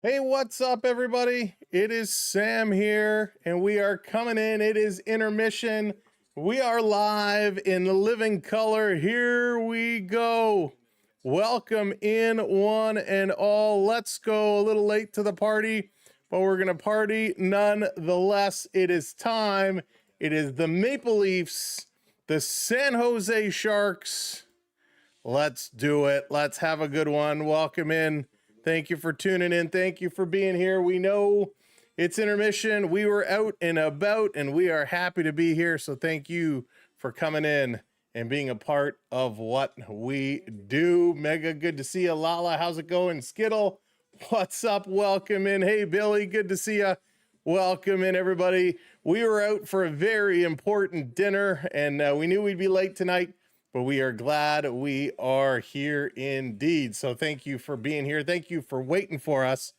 Hey, what's up, everybody? It is Sam here, and we are coming in. It is intermission. We are live in living color. Here we go. Welcome in, one and all. Let's go. A little late to the party, but we're going to party nonetheless. It is time. It is the Maple Leafs, the San Jose Sharks. Let's do it. Let's have a good one. Welcome in. Thank you for tuning in. Thank you for being here. We know it's intermission. We were out and about, and we are happy to be here. So thank you for coming in and being a part of what we do. Mega, good to see you. Lala, how's it going? Skittle, what's up? Welcome in. Hey, Billy, good to see you. Welcome in, everybody. We were out for a very important dinner, and we knew we'd be late tonight, but we are glad we are here indeed. So thank you for being here. Thank you for waiting for us.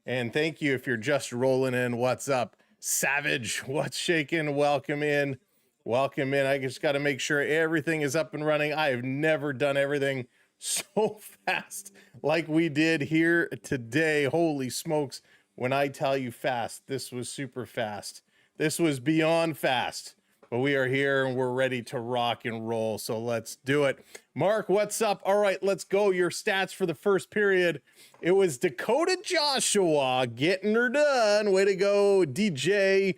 And thank you if you're just rolling in. What's up? Savage, what's shaking? Welcome in. Welcome in. I just got to make sure everything is up and running. I have never done everything so fast like we did here today. Holy smokes. When I tell you fast, this was super fast. This was beyond fast. But we are here and we're ready to rock and roll. So let's do it. Mark, what's up? All right, let's go. Your stats for the first period. It was Dakota Joshua getting her done. Way to go, DJ,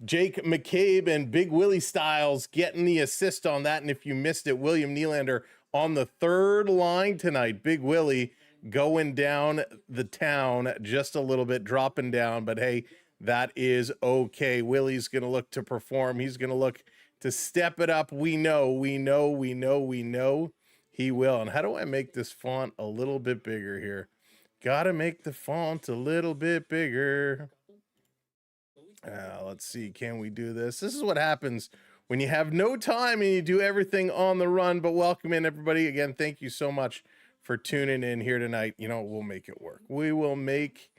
Jake McCabe, and Big Willie Styles getting the assist on that. And if you missed it, William Nylander on the third line tonight. Big Willie going down the town just a little bit, dropping down. But hey, that is okay. Willie's going to look to perform. He's going to look to step it up. We know he will. And how do I make this font a little bit bigger here? Got to make the font a little bit bigger. Let's see. Can we do this? This is what happens when you have no time and you do everything on the run. But welcome in, everybody. Again, thank you so much for tuning in here tonight. You know, we'll make it work. We will make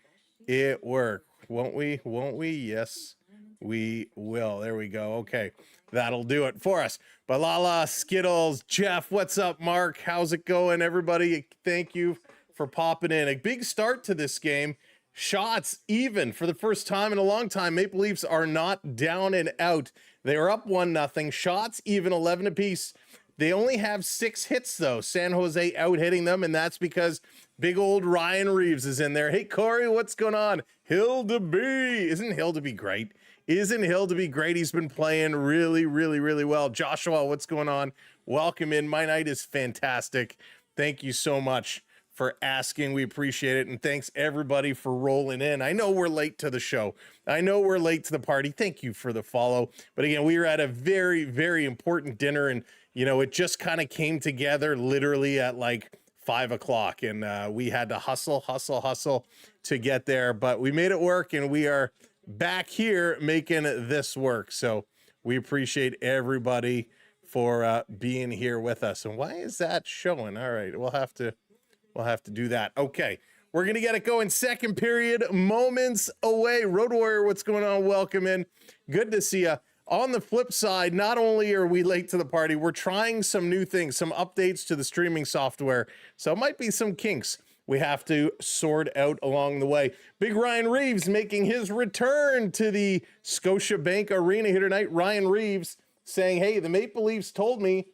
it work. Won't we? Won't we? Yes, we will. There we go. Okay, that'll do it for us. Balala, Skittles, Jeff, what's up, Mark? How's it going, everybody? Thank you for popping in. A big start to this game. Shots even for the first time in a long time. Maple Leafs are not down and out. They are up 1-0. Shots even 11 apiece. They only have 6 hits, though. San Jose out hitting them, and that's because big old Ryan Reeves is in there. Hey, Corey, what's going on? Hildeby. Isn't Hildeby great? Isn't Hildeby great? He's been playing really, really, really well. Joshua, what's going on? Welcome in. My night is fantastic. Thank you so much for asking. We appreciate it. And thanks, everybody, for rolling in. I know we're late to the show. I know we're late to the party. Thank you for the follow. But again, we were at a very, very important dinner, and you know, it just kind of came together literally at like 5 o'clock, and we had to hustle to get there, but we made it work, and we are back here making this work. So we appreciate everybody for being here with us. And why is that showing? All right, we'll have to do that. Okay, we're gonna get it going. Second period, moments away. Road Warrior, what's going on? Welcome in. Good to see you. On the flip side, not only are we late to the party, we're trying some new things, some updates to the streaming software. So it might be some kinks we have to sort out along the way. Big Ryan Reeves making his return to the Scotiabank Arena here tonight. Ryan Reeves saying, hey, the Maple Leafs told me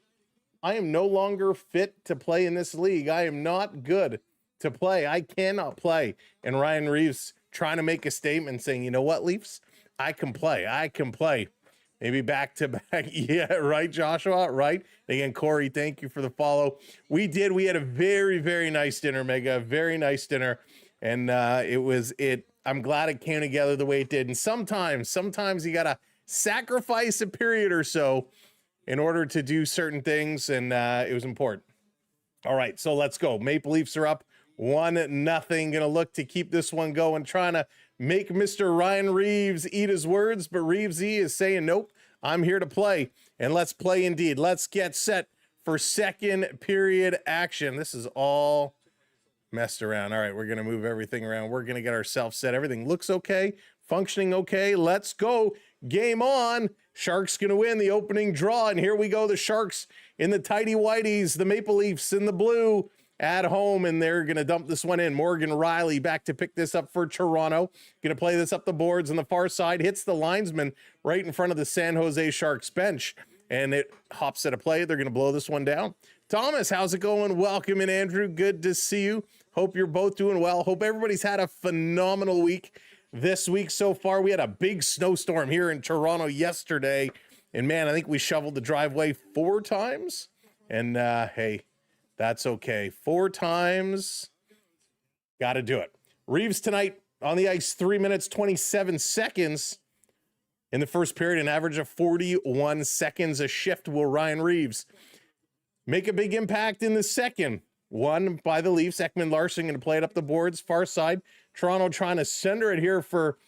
I am no longer fit to play in this league. I am not good to play. I cannot play. And Ryan Reeves trying to make a statement saying, you know what, Leafs? I can play. I can play. Maybe back to back. Yeah, right, Joshua, right? Again, Corey, thank you for the follow. We had a very, very nice dinner, Mega, very nice dinner. And I'm glad it came together the way it did. And sometimes you got to sacrifice a period or so in order to do certain things. And it was important. All right, so let's go. Maple Leafs are up 1-0. Gonna look to keep this one going, trying to make Mr. Ryan Reeves eat his words, but Reevesy is saying, nope, I'm here to play, and let's play indeed. Let's get set for second period action. This is all messed around. All right, we're going to move everything around. We're going to get ourselves set. Everything looks okay, functioning okay. Let's go. Game on. Sharks going to win the opening draw, and here we go. The Sharks in the tighty whities, the Maple Leafs in the blue. at home, and they're going to dump this one in. Morgan Riley back to pick this up for Toronto. Going to play this up the boards on the far side. Hits the linesman right in front of the San Jose Sharks bench, and it hops at a play. They're going to blow this one down. Thomas, how's it going? Welcome in, Andrew. Good to see you. Hope you're both doing well. Hope everybody's had a phenomenal week this week so far. We had a big snowstorm here in Toronto yesterday, and man, I think we shoveled the driveway 4 times. And hey, that's okay. 4 times, got to do it. Reeves tonight on the ice, 3 minutes, 27 seconds in the first period, an average of 41 seconds a shift. Will Ryan Reeves make a big impact in the second? Won by the Leafs. Ekman Larsson going to play it up the boards, far side. Toronto trying to center it here for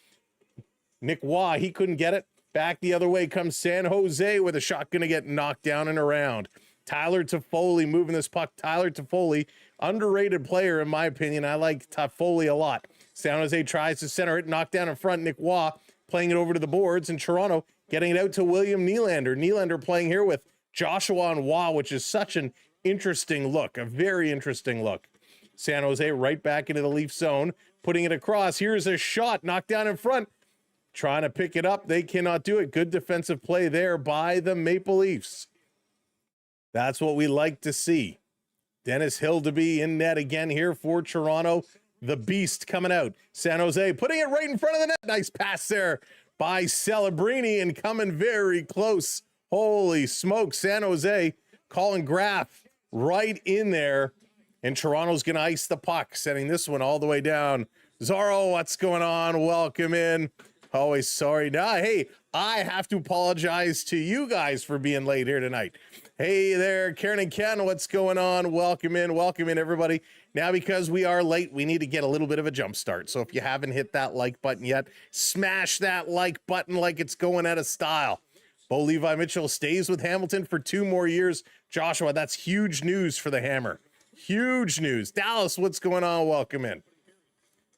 Nick Waugh. He couldn't get it. Back the other way comes San Jose with a shot going to get knocked down and around. Tyler Toffoli moving this puck. Tyler Toffoli, underrated player in my opinion. I like Toffoli a lot. San Jose tries to center it, knocked down in front. Nick Waugh playing it over to the boards, and Toronto getting it out to William Nylander. Nylander playing here with Joshua and Waugh, which is such an interesting look, a very interesting look. San Jose right back into the Leaf zone, putting it across. Here's a shot, knocked down in front. Trying to pick it up. They cannot do it. Good defensive play there by the Maple Leafs. That's what we like to see. Dennis Hill to be in net again here for Toronto. The beast coming out. San Jose putting it right in front of the net. Nice pass there by Celebrini and coming very close. Holy smoke. San Jose, Colin Graff right in there. And Toronto's going to ice the puck, sending this one all the way down. Zorro, what's going on? Welcome in. Always sorry. Nah, hey, I have to apologize to you guys for being late here tonight. Hey there, Karen and Ken, what's going on? Welcome in, everybody. Now, because we are late, we need to get a little bit of a jump start. So if you haven't hit that like button yet, smash that like button like it's going out of style. Bo Levi Mitchell stays with Hamilton for 2 more years. Joshua, that's huge news for the Hammer. Huge news. Dallas, what's going on? Welcome in.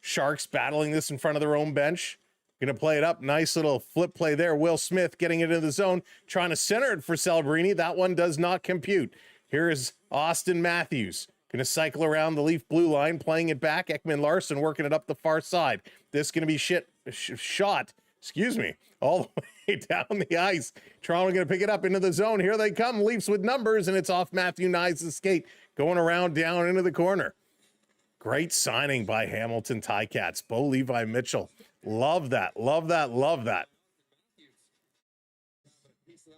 Sharks battling this in front of their own bench. Going to play it up. Nice little flip play there. Will Smith getting it into the zone, trying to center it for Celebrini. That one does not compute. Here is Austin Matthews. Going to cycle around the Leaf blue line, playing it back. Ekman Larsson working it up the far side. This going to be shot, all the way down the ice. Toronto going to pick it up into the zone. Here they come. Leafs with numbers, and it's off Matthew Knies' skate, going around down into the corner. Great signing by Hamilton Ticats. Bo Levi Mitchell. Love that. Love that. Love that.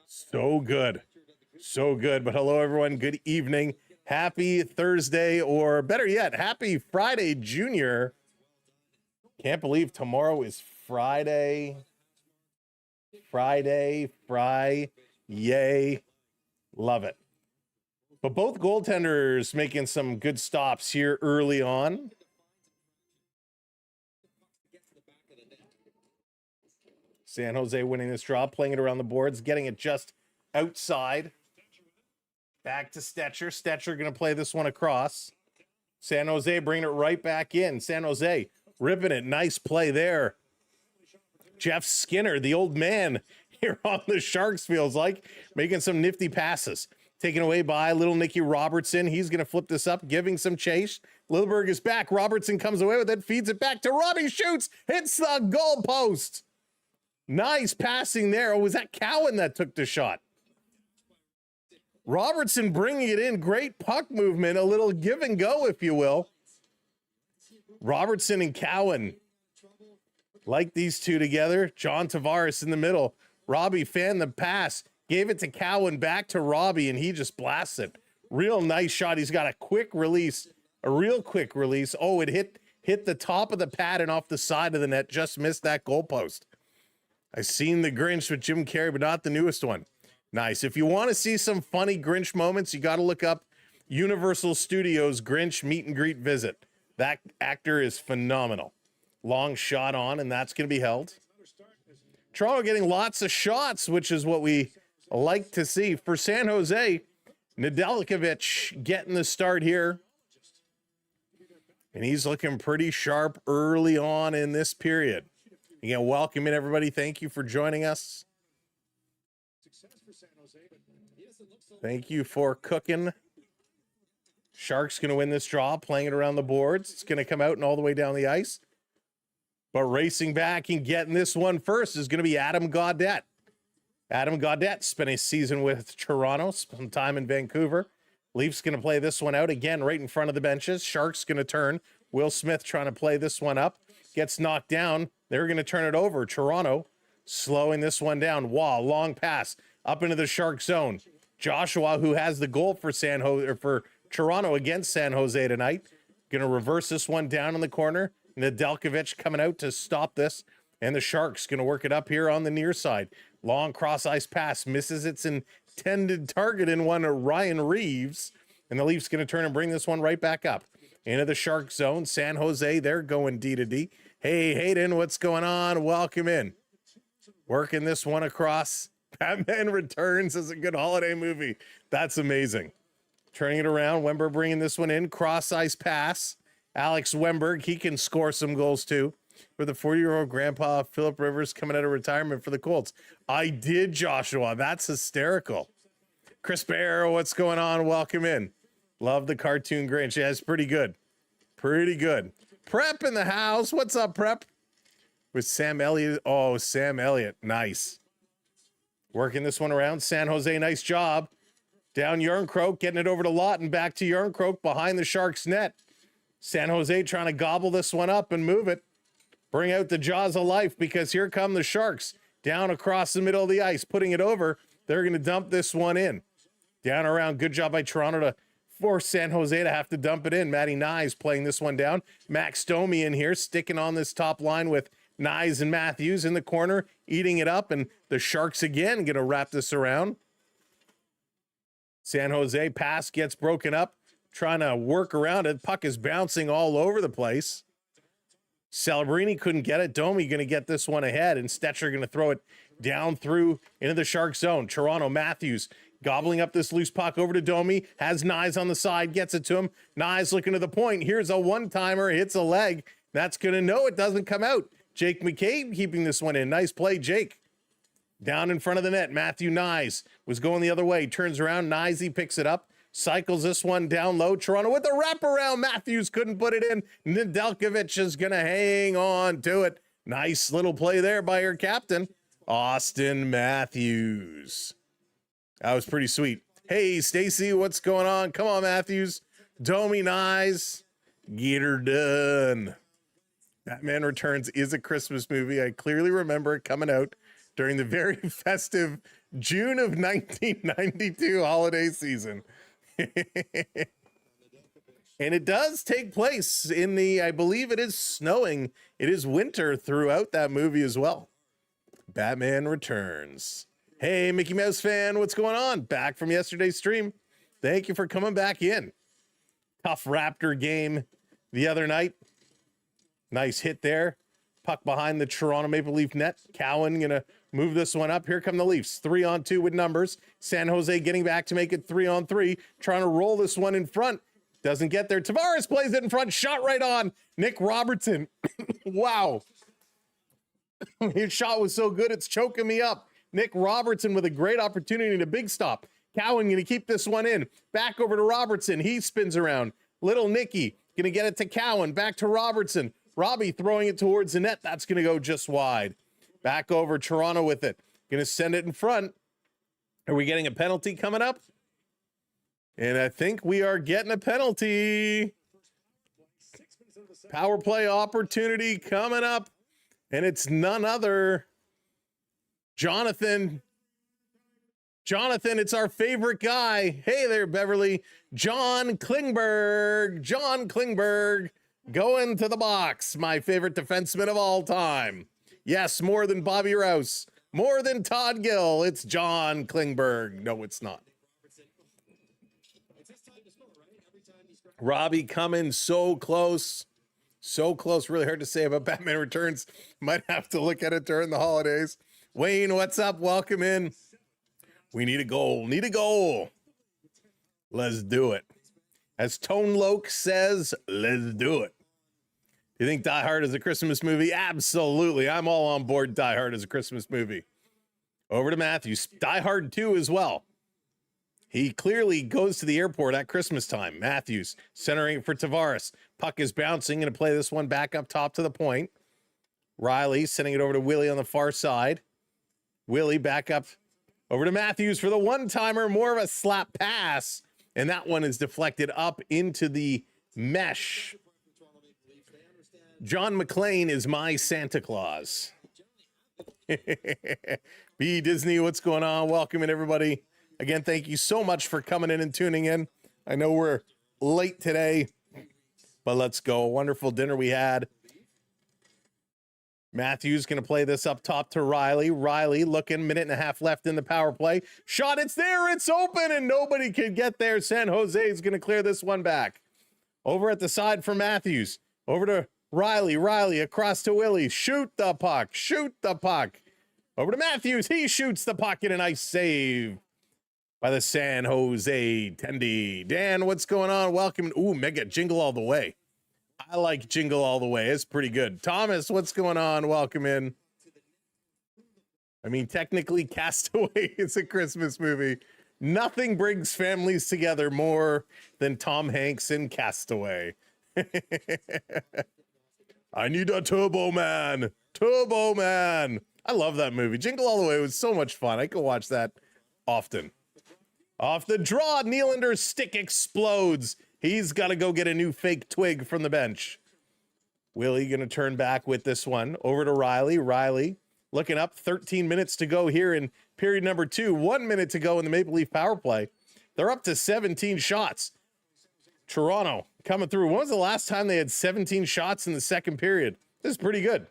So good. So good. But hello, everyone. Good evening. Happy Thursday, or better yet, happy Friday, Junior. Can't believe tomorrow is Friday. Yay. Love it. But both goaltenders making some good stops here early on. San Jose winning this draw, playing it around the boards, getting it just outside. Back to Stetcher. Stetcher going to play this one across. San Jose bringing it right back in. San Jose ripping it. Nice play there. Jeff Skinner, the old man here on the Sharks, feels like, making some nifty passes. Taken away by little Nicky Robertson. He's going to flip this up, giving some chase. Lilleberg is back. Robertson comes away with it, feeds it back to Robbie, shoots, hits the goal post. Nice passing there. Oh, was that Cowan that took the shot? Robertson bringing it in. Great puck movement. A little give and go, if you will. Robertson and Cowan. Like these two together. John Tavares in the middle. Robbie fanned the pass. Gave it to Cowan, back to Robbie, and he just blasts it. Real nice shot. He's got a quick release. A real quick release. Oh, it hit the top of the pad and off the side of the net. Just missed that goalpost. I've seen The Grinch with Jim Carrey, but not the newest one. Nice. If you want to see some funny Grinch moments, you got to look up Universal Studios Grinch Meet and Greet Visit. That actor is phenomenal. Long shot on, and that's going to be held. Toronto getting lots of shots, which is what we like to see. For San Jose, Nedeljkovic getting the start here. And he's looking pretty sharp early on in this period. Again, welcome in, everybody. Thank you for joining us. Thank you for cooking. Sharks going to win this draw, playing it around the boards. It's going to come out and all the way down the ice. But racing back and getting this one first is going to be Adam Gaudette. Adam Gaudette spent a season with Toronto, some time in Vancouver. Leafs going to play this one out again right in front of the benches. Sharks going to turn. Will Smith trying to play this one up. Gets knocked down. They're going to turn it over. Toronto slowing this one down. Wow, long pass up into the Shark zone. Joshua, who has the goal for Toronto against San Jose tonight, going to reverse this one down in the corner. Nedeljkovic coming out to stop this. And the Sharks going to work it up here on the near side. Long cross ice pass misses its intended target in one of Ryan Reeves. And the Leafs going to turn and bring this one right back up into the Shark zone. San Jose, they're going D to D. Hey, Hayden, what's going on? Welcome in. Working this one across. Batman Returns is a good holiday movie. That's amazing. Turning it around. Wemberg bringing this one in. Cross ice pass. Alex Wemberg, he can score some goals too. For the 40-year-old grandpa, Philip Rivers, coming out of retirement for the Colts. I did, Joshua. That's hysterical. Chris Bear, what's going on? Welcome in. Love the cartoon Grinch. Yeah, it's pretty good. Pretty good. Prep in the house. What's up, Prep? With Sam Elliott. Oh, Sam Elliott. Nice. Working this one around. San Jose, nice job. Down Yarncroke, getting it over to Lawton. Back to Yarncroke behind the Sharks net. San Jose trying to gobble this one up and move it. Bring out the jaws of life because here come the Sharks down across the middle of the ice, putting it over. They're going to dump this one in. Down around. Good job by Toronto to force San Jose to have to dump it in. Matty Nyes playing this one down. Max Domi in here, sticking on this top line with Nyes and Matthews in the corner, eating it up. And the Sharks again going to wrap this around. San Jose pass gets broken up, trying to work around it. Puck is bouncing all over the place. Celebrini couldn't get it. Domi going to get this one ahead, and Stetcher going to throw it down through into the Shark zone. Toronto, Matthews gobbling up this loose puck over to Domi. Has Nyes on the side, gets it to him. Nyes looking to the point. Here's a one-timer, hits a leg. That's going to know it doesn't come out. Jake McCabe keeping this one in. Nice play, Jake. Down in front of the net, Matthew Nyes was going the other way. Turns around, Nyes, he picks it up. Cycles this one down low. Toronto with a wraparound. Matthews couldn't put it in. Nedeljkovic is going to hang on to it. Nice little play there by your captain, Austin Matthews. That was pretty sweet. Hey, Stacy, what's going on? Come on, Matthews. Domi Nyes. Get her done. Batman Returns is a Christmas movie. I clearly remember it coming out during the very festive June of 1992 holiday season. And it does take place in the, I believe it is snowing. It is winter throughout that movie as well. Batman Returns. Hey, Mickey Mouse fan, what's going on? Back from yesterday's stream. Thank you for coming back in. Tough Raptor game the other night. Nice hit there. Puck behind the Toronto Maple Leaf net. Cowan gonna move this one up. Here come the Leafs. 3-on-2 with numbers. San Jose getting back to make it 3-on-3. Trying to roll this one in front. Doesn't get there. Tavares plays it in front. Shot right on. Nick Robertson. Wow. His shot was so good, it's choking me up. Nick Robertson with a great opportunity to big stop. Cowan going to keep this one in. Back over to Robertson. He spins around. Little Nicky going to get it to Cowan. Back to Robertson. Robbie throwing it towards the net. That's going to go just wide. Back over Toronto with it. Going to send it in front. Are we getting a penalty coming up? And I think we are getting a penalty. Power play opportunity coming up. And it's none other. Jonathan, it's our favorite guy. Hey there, Beverly. John Klingberg. Going to the box. My favorite defenseman of all time. Yes, more than Bobby Rouse. More than Todd Gill. It's John Klingberg. No, it's not. Robbie coming so close. So close. Really hard to say about Batman Returns. Might have to look at it during the holidays. Wayne, what's up? Welcome in. We need a goal. Let's do it. As Tone Loke says, let's do it. Do you think Die Hard is a Christmas movie? Absolutely. I'm all on board Die Hard as a Christmas movie. Over to Matthews. Die Hard 2 as well. He clearly goes to the airport at Christmas time. Matthews centering for Tavares. Puck is bouncing. Going to play this one back up top to the point. Riley sending it over to Willie on the far side. Willie back up over to Matthews for the one-timer. More of a slap pass. And that one is deflected up into the mesh. John McClane is my Santa Claus. B Disney, what's going on? Welcome in, everybody. Again, thank you so much for coming in and tuning in. I know we're late today, but let's go. A wonderful dinner we had. Matthews going to play this up top to Riley. Riley looking, minute and a half left in the power play. Shot, it's there, it's open, and nobody can get there. San Jose is going to clear this one back. Over at the side for Matthews. Over to Riley. Riley across to Willie. Shoot the puck. Shoot the puck. Over to Matthews. He shoots the puck in a nice save by the San Jose Tendy. Dan, what's going on? Welcome. Ooh, mega jingle all the way. I like Jingle All the Way. It's pretty good. Thomas, what's going on? Welcome in. I mean, technically, Castaway is a Christmas movie. Nothing brings families together more than Tom Hanks in Castaway. I need a Turbo Man. Turbo Man. I love that movie. Jingle All the Way was so much fun. I could watch that often. Off the draw, Nylander's stick explodes. He's got to go get a new fake twig from the bench. Willie going to turn back with this one. Over to Riley. Riley looking up. 13 minutes to go here in period number 2. 1 minute to go in the Maple Leaf power play. They're up to 17 shots. Toronto coming through. When was the last time they had 17 shots in the second period? This is pretty good.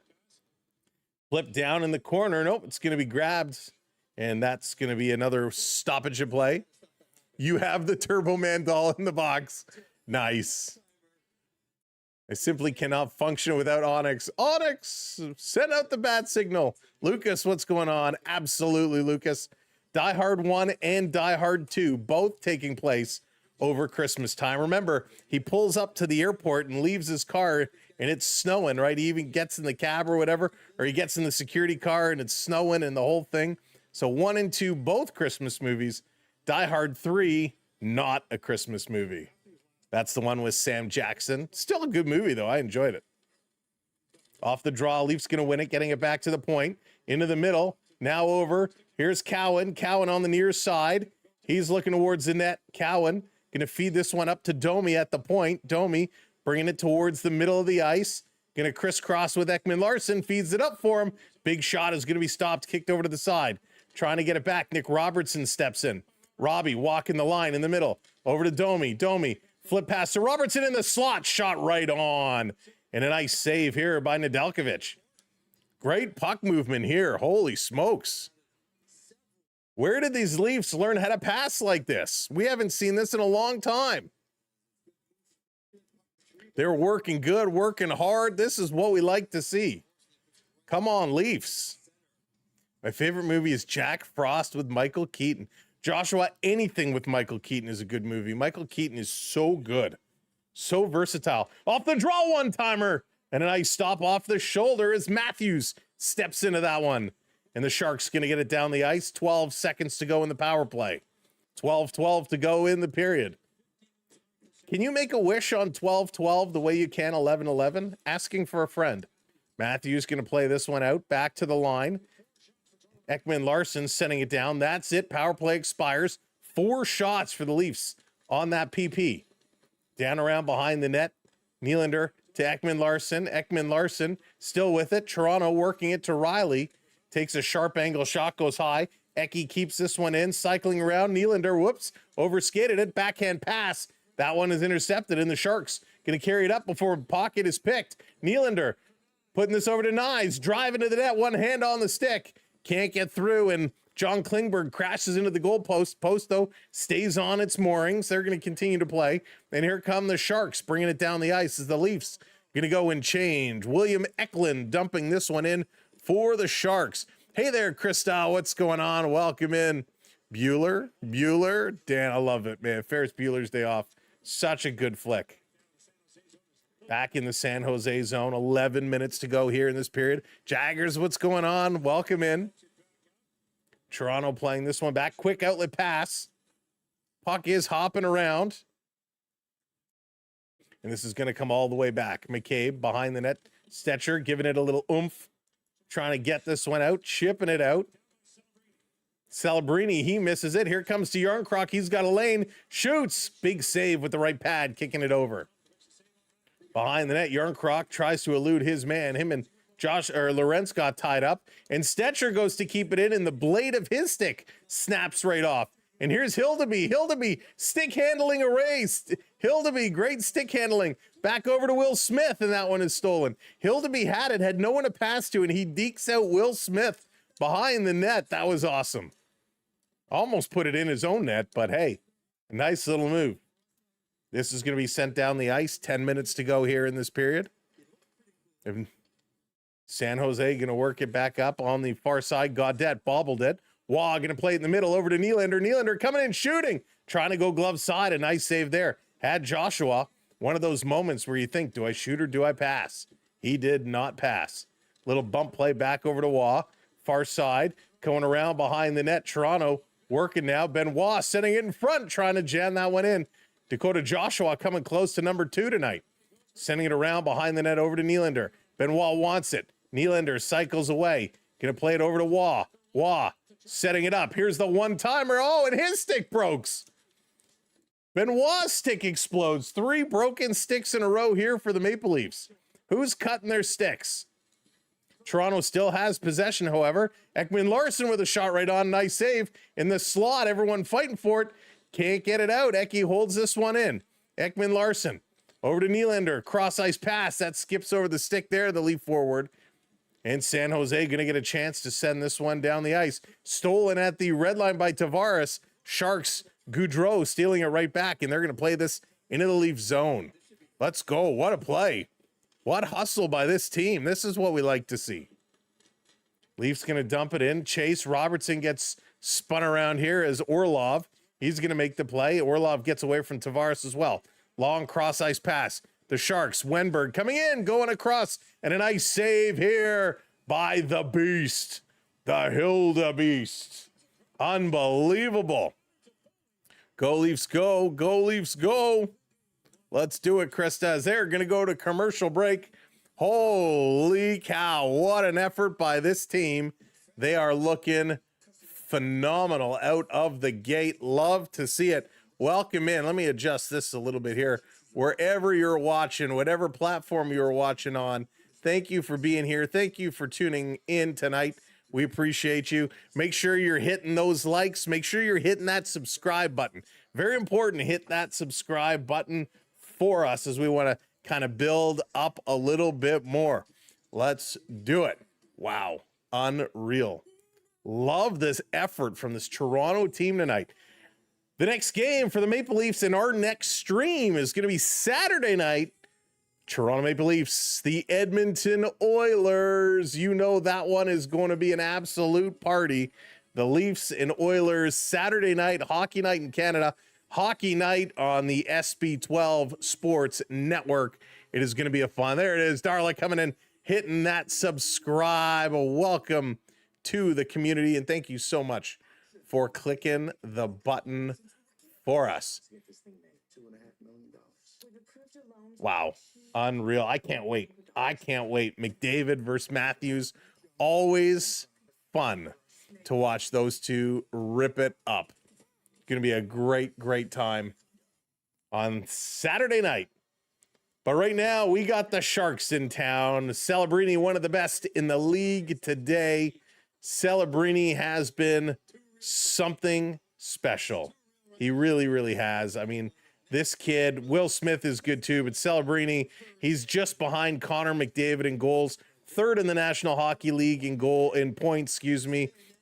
Flip down in the corner. Nope, it's going to be grabbed. And that's going to be another stoppage of play. You have the Turbo Man doll in the box. Nice. I simply cannot function without Onyx. Onyx, send out the bat signal. Lucas, what's going on? Absolutely, Lucas. Die Hard 1 and Die Hard 2, both taking place over Christmas time. Remember, he pulls up to the airport and leaves his car, and it's snowing, right? He even gets in the cab or whatever, or he gets in the security car, and it's snowing and the whole thing. So 1 and 2, both Christmas movies. Die Hard 3, not a Christmas movie. That's the one with Sam Jackson. Still a good movie, though. I enjoyed it. Off the draw, Leafs going to win it, getting it back to the point. Into the middle. Now over. Here's Cowan. Cowan on the near side. He's looking towards the net. Cowan going to feed this one up to Domi at the point. Domi bringing it towards the middle of the ice. Going to crisscross with Ekman Larson. Feeds it up for him. Big shot is going to be stopped. Kicked over to the side. Trying to get it back. Nick Robertson steps in. Robbie walking the line in the middle. Over to Domi. Domi. Flip pass to Robertson in the slot. Shot right on. And a nice save here by Nedeljkovic. Great puck movement here. Holy smokes. Where did these Leafs learn how to pass like this? We haven't seen this in a long time. They're working good, working hard. This is what we like to see. Come on, Leafs. My favorite movie is Jack Frost with Michael Keaton. Joshua, anything with Michael Keaton is a good movie. Michael Keaton is so good. So versatile. Off the draw one-timer. And a nice stop off the shoulder as Matthews steps into that one. And the Sharks going to get it down the ice. 12 seconds to go in the power play. 12-12 to go in the period. Can you make a wish on 12-12 the way you can 11-11? Asking for a friend. Matthews going to play this one out. Back to the line. Ekman Larson sending it down. That's it. Power play expires. 4 shots for the Leafs on that PP. Down around behind the net. Nylander to Ekman Larson. Ekman Larson still with it. Toronto working it to Riley. Takes a sharp angle shot. Goes high. Eki keeps this one in. Cycling around. Nylander, whoops. Overskated it. Backhand pass. That one is intercepted. And the Sharks going to carry it up before pocket is picked. Nylander putting this over to Nyes. Driving to the net. One hand on the stick. Can't get through, and John Klingberg crashes into the goalpost. Post, though, stays on its moorings. They're going to continue to play. And here come the Sharks bringing it down the ice as the Leafs going to go and change. William Eklund dumping this one in for the Sharks. Hey there, Krista. What's going on? Welcome in. Bueller. Dan, I love it, man. Ferris Bueller's Day Off. Such a good flick. Back in the San Jose zone, 11 minutes to go here in this period. Jaggers, what's going on? Welcome in. Toronto playing this one back. Quick outlet pass. Puck is hopping around. And this is going to come all the way back. McCabe behind the net. Stetcher giving it a little oomph. Trying to get this one out. Chipping it out. Celebrini, he misses it. Here comes to Yarncroc. He's got a lane. Shoots. Big save with the right pad. Kicking it over. Behind the net, Yarncroc tries to elude his man. Him and Lawrence got tied up. And Stetcher goes to keep it in. And the blade of his stick snaps right off. And here's Hildeby. Hildeby, stick handling erased. Hildeby, great stick handling. Back over to Will Smith, and that one is stolen. Hildeby had no one to pass to, and he dekes out Will Smith behind the net. That was awesome. Almost put it in his own net, but hey, a nice little move. This is going to be sent down the ice. 10 minutes to go here in this period. And San Jose going to work it back up on the far side. Gaudette bobbled it. Waugh going to play it in the middle over to Nylander. Nylander coming in shooting. Trying to go glove side. A nice save there. Had Joshua. One of those moments where you think, do I shoot or do I pass? He did not pass. Little bump play back over to Waugh. Far side. Going around behind the net. Toronto working now. Benoit setting it in front. Trying to jam that one in. Dakota Joshua coming close to number 2 tonight. Sending it around behind the net over to Nylander. Benoit wants it. Nylander cycles away. Going to play it over to Waugh. Waugh. Setting it up. Here's the one-timer. Oh, and his stick breaks. Benoit's stick explodes. 3 broken sticks in a row here for the Maple Leafs. Who's cutting their sticks? Toronto still has possession, however. Ekman-Larsson with a shot right on. Nice save. In the slot, everyone fighting for it. Can't get it out. Eki holds this one in. Ekman-Larsson over to Nylander. Cross-ice pass. That skips over the stick there, the Leaf forward. And San Jose going to get a chance to send this one down the ice. Stolen at the red line by Tavares. Sharks, Goudreau stealing it right back, and they're going to play this into the Leaf zone. Let's go. What a play. What hustle by this team. This is what we like to see. Leafs going to dump it in. Chase Robertson gets spun around here as Orlov. He's going to make the play. Orlov gets away from Tavares as well. Long cross-ice pass. The Sharks, Wenberg coming in, going across, and a nice save here by the Beast, the Hilda Beast. Unbelievable. Go Leafs, go. Go Leafs, go. Let's do it, Krista. They're going to go to commercial break. Holy cow, what an effort by this team. They are looking phenomenal out of the gate. Love to see it. Welcome in. Let me adjust this a little bit here. Wherever you're watching, whatever platform you're watching on, thank you for being here. Thank you for tuning in tonight. We appreciate you. Make sure you're hitting those likes. Make sure you're hitting that subscribe button. Very important to hit that subscribe button for us as we want to kind of build up a little bit more. Let's do it. Wow. Unreal. Love this effort from this Toronto team tonight. The next game for the Maple Leafs in our next stream is going to be Saturday night. Toronto Maple Leafs, the Edmonton Oilers. You know that one is going to be an absolute party. The Leafs and Oilers, Saturday night, hockey night in Canada, hockey night on the SB12 Sports Network. It is going to be a fun. There it is, Darla coming in, hitting that subscribe. Welcome to the community, and thank you so much for clicking the button for us. Wow. Unreal. I can't wait. I can't wait. McDavid versus Matthews. Always fun to watch those two rip it up. Going to be a great, great time on Saturday night. But right now, we got the Sharks in town. Celebrini, one of the best in the league today. Celebrini has been something special. He really, really has. I mean, this kid, Will Smith is good too, but Celebrini, he's just behind Connor McDavid in goals, third in the National Hockey League in points,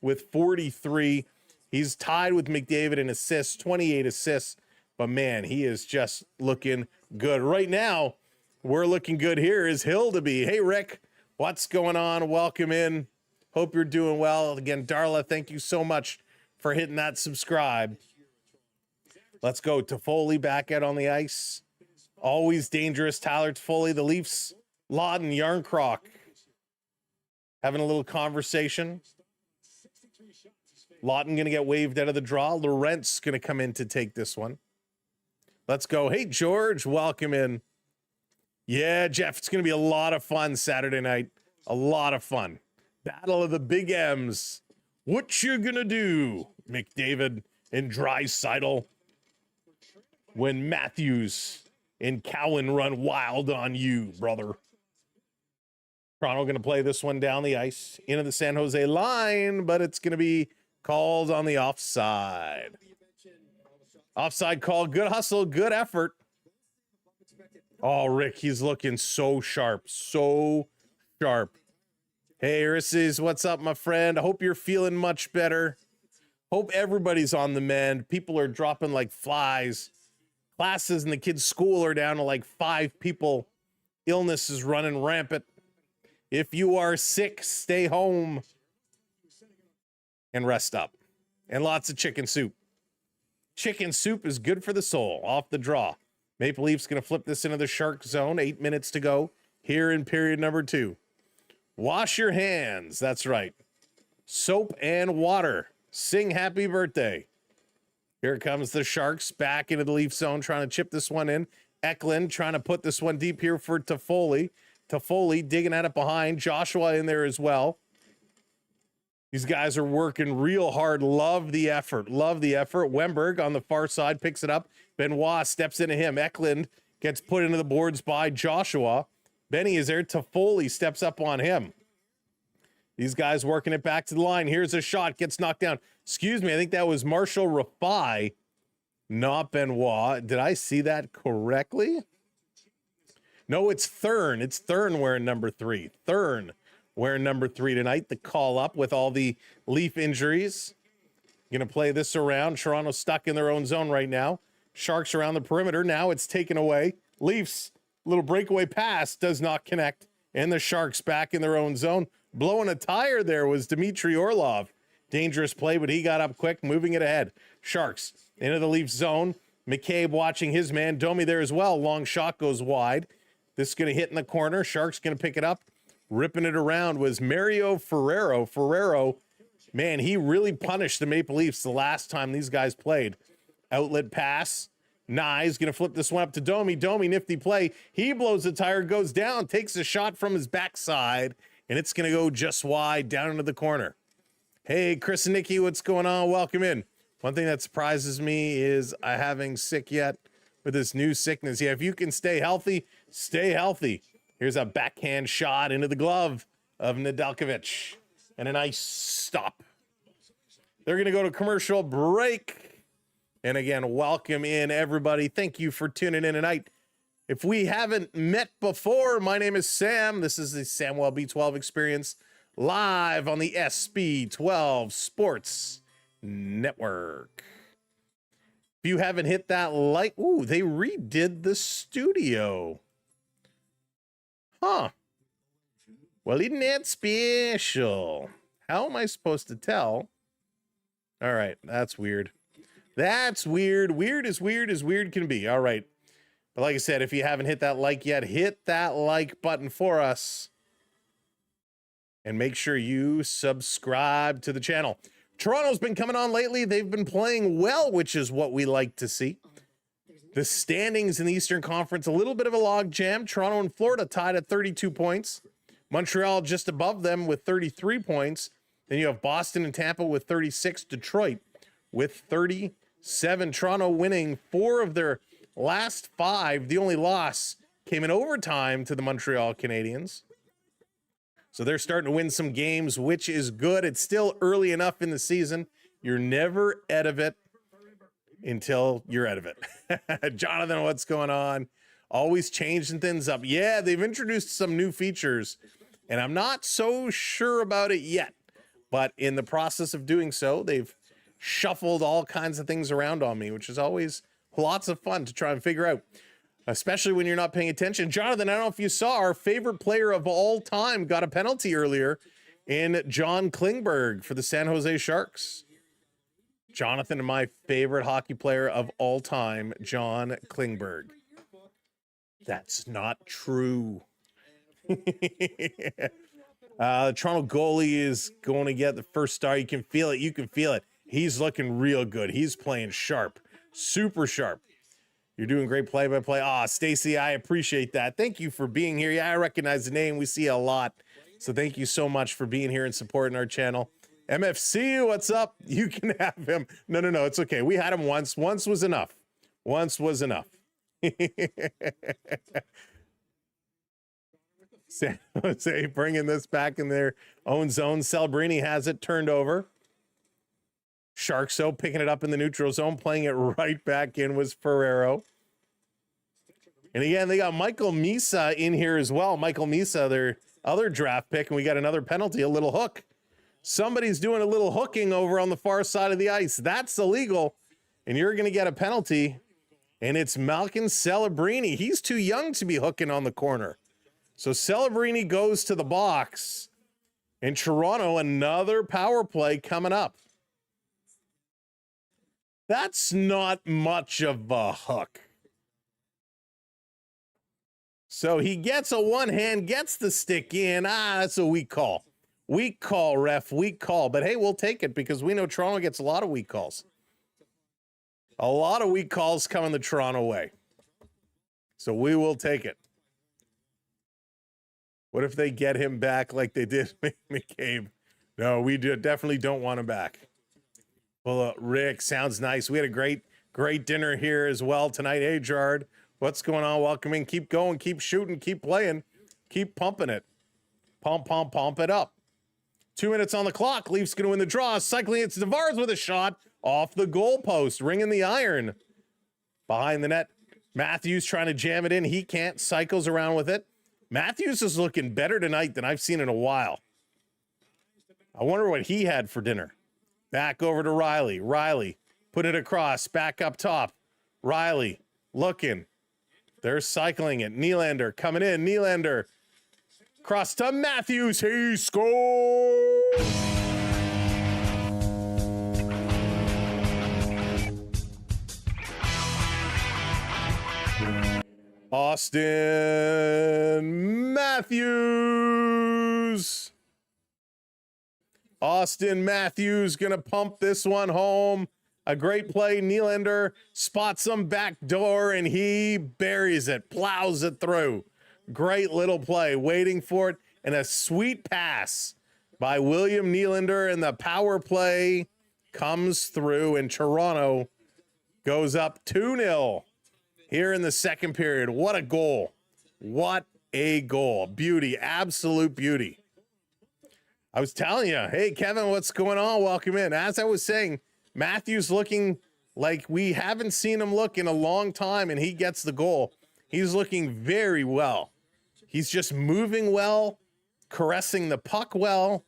with 43. He's tied with McDavid in assists, 28 assists, but man, he is just looking good. Right now, we're looking good here is Hildeby. Hey, Rick, what's going on? Welcome in. Hope you're doing well. Again, Darla, thank you so much for hitting that subscribe. Let's go. Toffoli back out on the ice. Always dangerous. Tyler Toffoli, the Leafs. Lawton, Yarncroc having a little conversation. Lawton going to get waved out of the draw. Lorentz going to come in to take this one. Let's go. Hey, George, welcome in. Yeah, Jeff, it's going to be a lot of fun Saturday night. A lot of fun. Battle of the Big M's. What you going to do, McDavid and Draisaitl, when Matthews and Cowan run wild on you, brother? Toronto going to play this one down the ice into the San Jose line, but it's going to be called on the offside. Offside call. Good hustle. Good effort. Oh, Rick, he's looking so sharp. So sharp. Hey, Urises, what's up, my friend? I hope you're feeling much better. Hope everybody's on the mend. People are dropping like flies. Classes in the kids' school are down to like 5 people. Illness is running rampant. If you are sick, stay home and rest up. And lots of chicken soup. Chicken soup is good for the soul. Off the draw. Maple Leafs going to flip this into the Shark zone. 8 minutes to go here in period number 2. Wash your hands. That's right. Soap and water. Sing happy birthday. Here comes the Sharks back into the Leaf zone, trying to chip this one in. Eklund trying to put this one deep here for Toffoli. Toffoli digging at it behind. Joshua in there as well. These guys are working real hard. Love the effort. Love the effort. Wemberg on the far side picks it up. Benoit steps into him. Eklund gets put into the boards by Joshua. Benny is there. Toffoli steps up on him. These guys working it back to the line. Here's a shot. Gets knocked down. Excuse me. I think that was Marshall Rafai, not Benoit. Did I see that correctly? No, it's Thurn. It's Thurn wearing number 3. Thurn wearing number 3 tonight. The call up with all the Leaf injuries. Going to play this around. Toronto stuck in their own zone right now. Sharks around the perimeter. Now it's taken away. Leafs, little breakaway pass does not connect. And the Sharks back in their own zone. Blowing a tire there was Dmitry Orlov. Dangerous play, but he got up quick, moving it ahead. Sharks into the Leafs zone. McCabe watching his man. Domi there as well. Long shot goes wide. This is going to hit in the corner. Sharks going to pick it up. Ripping it around was Mario Ferrero. Ferrero, man, he really punished the Maple Leafs the last time these guys played. Outlet pass. Nye's going to flip this one up to Domi. Domi, nifty play. He blows the tire, goes down, takes a shot from his backside, and it's going to go just wide down into the corner. Hey, Chris and Nikki, what's going on? Welcome in. One thing that surprises me is I haven't sick yet with this new sickness. Yeah, if you can stay healthy, stay healthy. Here's a backhand shot into the glove of Nedeljkovic. And a nice stop. They're going to go to commercial break. And again, welcome in, everybody. Thank you for tuning in tonight. If we haven't met before, my name is Sam. This is the Samwelb12 Experience live on the SB12 Sports Network. If you haven't hit that like, ooh, they redid the studio. Huh. Well, isn't that special? How am I supposed to tell? All right, that's weird. That's weird. Weird as weird can be. All right. But like I said, if you haven't hit that like yet, hit that like button for us. And make sure you subscribe to the channel. Toronto's been coming on lately. They've been playing well, which is what we like to see. The standings in the Eastern Conference, a little bit of a log jam. Toronto and Florida tied at 32 points. Montreal just above them with 33 points. Then you have Boston and Tampa with 36. Detroit with 37. Toronto winning 4 of their last 5. The only loss came in overtime to the Montreal Canadiens. So they're starting to win some games, which is good. It's still early enough in the season. You're never out of it until you're out of it. Jonathan, what's going on? Always changing things up. Yeah, they've introduced some new features, and I'm not so sure about it yet. But in the process of doing so, they've shuffled all kinds of things around on me, which is always lots of fun to try and figure out, especially when you're not paying attention. Jonathan, I don't know if you saw, our favorite player of all time got a penalty earlier in John Klingberg for the San Jose Sharks. Jonathan, my favorite hockey player of all time, John Klingberg. That's not true. Toronto goalie is going to get the first star. You can feel it. You can feel it. He's looking real good. He's playing sharp, super sharp. You're doing great play-by-play. Stacy, I appreciate that. Thank you for being here. Yeah, I recognize the name. We see a lot. So thank you so much for being here and supporting our channel. MFC, what's up? You can have him. No, it's okay. We had him once. Once was enough. Once was enough. San Jose bringing this back in their own zone. Celebrini has it turned over. Sharkso picking it up in the neutral zone, playing it right back in was Ferrero. And again, they got Michael Misa in here as well. Michael Misa, their other draft pick, and we got another penalty, a little hook. Somebody's doing a little hooking over on the far side of the ice. That's illegal, and you're going to get a penalty, and it's Malkin Celebrini. He's too young to be hooking on the corner. So Celebrini goes to the box, and Toronto, another power play coming up. That's not much of a hook. So he gets a one hand, gets the stick in. That's a weak call. Weak call, ref, weak call. But hey, we'll take it because we know Toronto gets a lot of weak calls. A lot of weak calls coming the Toronto way. So we will take it. What if they get him back like they did McCabe? No, we definitely don't want him back. Well, Rick, sounds nice. We had a great dinner here as well tonight. Hey, Gerard, what's going on? Welcome in. Keep going, keep shooting, keep playing, keep pumping it. Pump it up. 2 minutes on the clock. Leafs going to win the draw. Cycling, it's Tavares with a shot off the goalpost, ringing the iron. Behind the net, Matthews trying to jam it in. He can't. Cycles around with it. Matthews is looking better tonight than I've seen in a while. I wonder what he had for dinner. Back over to Riley. Riley, put it across. Back up top. Riley, looking. They're cycling it. Nylander coming in. Nylander. Cross to Matthews. He scores! Austin Matthews. Austin Matthews going to pump this one home. A great play. Nylander spots him back door, and he buries it, plows it through. Great little play, waiting for it, and a sweet pass by William Nylander, and the power play comes through, and Toronto goes up 2-0 here in the second period. What a goal. What a goal. Beauty, absolute beauty. I was telling you, hey, Kevin, what's going on? Welcome in. As I was saying, Matthews looking like we haven't seen him look in a long time, and he gets the goal. He's looking very well. He's just moving well, caressing the puck well.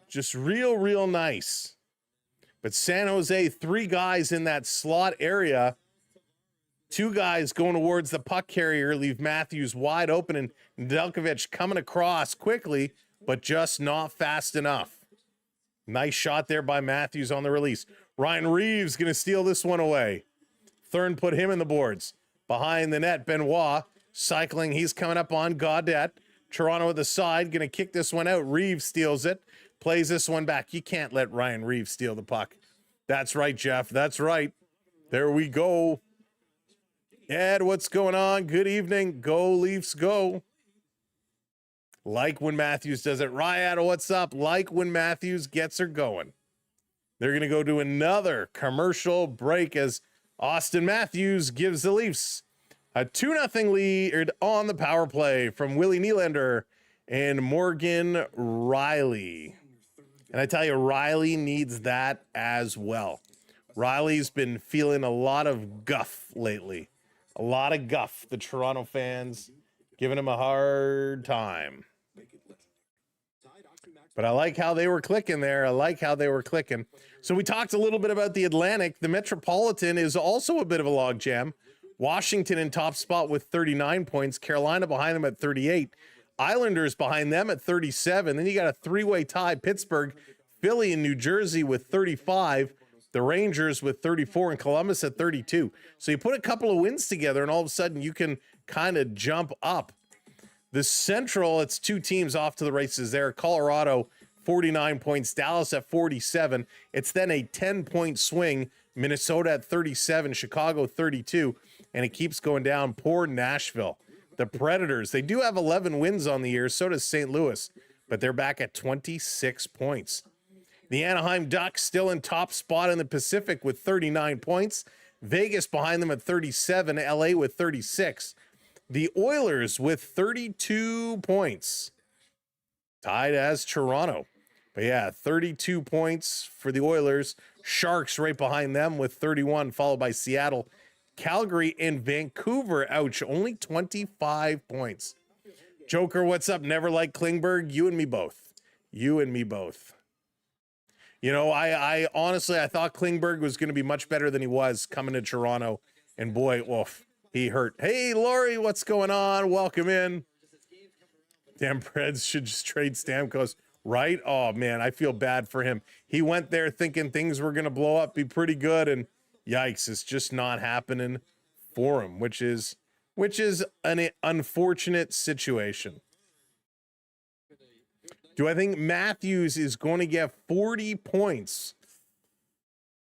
Just real nice. But San Jose, 3 guys in that slot area. 2 guys going towards the puck carrier, leave Matthews wide open, and Nedeljkovic coming across quickly, but just not fast enough. Nice shot there by Matthews on the release. Ryan Reeves going to steal this one away. Thurn put him in the boards. Behind the net, Benoit cycling. He's coming up on Gaudette. Toronto at the side, going to kick this one out. Reeves steals it, plays this one back. You can't let Ryan Reeves steal the puck. That's right, Jeff. That's right. There we go. Ed, what's going on? Good evening. Go Leafs, go. Like when Matthews does it. Riot, what's up? Like when Matthews gets her going. They're going to go to another commercial break as Austin Matthews gives the Leafs a 2-0 lead on the power play from Willie Nylander and Morgan Riley. And I tell you, Riley needs that as well. Riley's been feeling a lot of guff lately. A lot of guff. The Toronto fans giving him a hard time. But I like how they were clicking there. I like how they were clicking. So we talked a little bit about the Atlantic. The Metropolitan is also a bit of a logjam. Washington in top spot with 39 points. Carolina behind them at 38. Islanders behind them at 37. Then you got a 3-way tie. Pittsburgh, Philly, and New Jersey with 35. The Rangers with 34 and Columbus at 32. So you put a couple of wins together and all of a sudden you can kind of jump up. The Central, it's 2 teams off to the races there. Colorado 49 points. Dallas at 47. It's then a 10-point swing. Minnesota at 37. Chicago 32. And it keeps going down. Poor Nashville. The Predators, they do have 11 wins on the year. So does St. Louis. But they're back at 26 points. The Anaheim Ducks still in top spot in the Pacific with 39 points. Vegas behind them at 37. LA with 36. The Oilers with 32 points. Tied as Toronto. But yeah, 32 points for the Oilers. Sharks right behind them with 31, followed by Seattle, Calgary, and Vancouver. Ouch, only 25 points. Joker, what's up? Never liked Klingberg. You and me both. You and me both. You know, I honestly, I thought Klingberg was going to be much better than he was coming to Toronto. And boy, oof, he hurt. Hey, Laurie, what's going on? Welcome in. Damn, Preds should just trade Stamkos, right? Oh, man, I feel bad for him. He went there thinking things were going to blow up, be pretty good, and yikes, it's just not happening for him, which is an unfortunate situation. Do I think Matthews is going to get 40 points?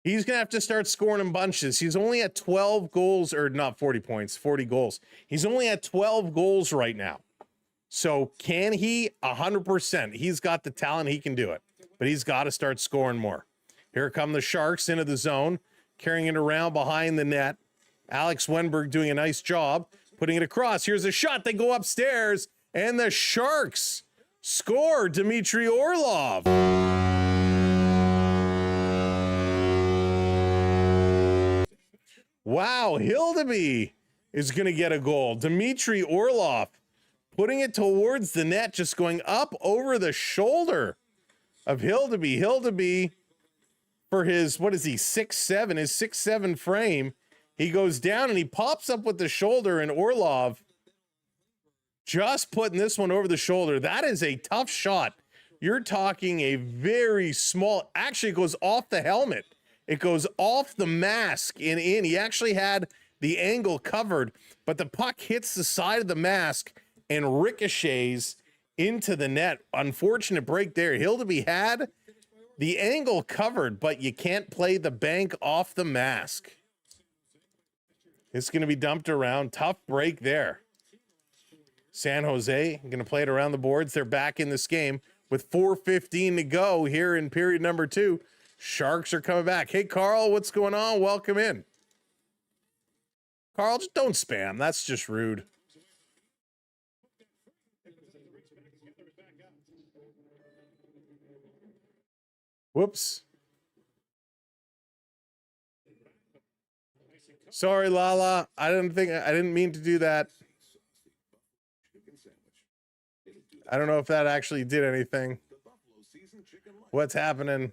He's going to have to start scoring in bunches. He's only at 12 goals, or not 40 points, 40 goals. He's only at 12 goals right now. So can he? 100%. He's got the talent. He can do it. But he's got to start scoring more. Here come the Sharks into the zone, carrying it around behind the net. Alex Wenberg doing a nice job, putting it across. Here's a shot. They go upstairs, and the Sharks score. Dmitry Orlov. Wow, Hildeby is going to get a goal. Dmitry Orlov putting it towards the net, just going up over the shoulder of Hildeby. Hildeby, for his, what is he, 6'7", his 6'7" frame, he goes down and he pops up with the shoulder, and Orlov just putting this one over the shoulder. That is a tough shot. You're talking a very small, actually it goes off the helmet. It goes off the mask and in. He actually had the angle covered, but the puck hits the side of the mask and ricochets into the net. Unfortunate break there. Hildeby had the angle covered, but you can't play the bank off the mask. It's going to be dumped around. Tough break there. San Jose going to play it around the boards. They're back in this game with 4:15 to go here in period number 2. Sharks are coming back. Hey, Carl, what's going on? Welcome in. Carl, just don't spam. That's just rude. Whoops. Sorry, Lala. I didn't mean to do that. I don't know if that actually did anything. What's happening?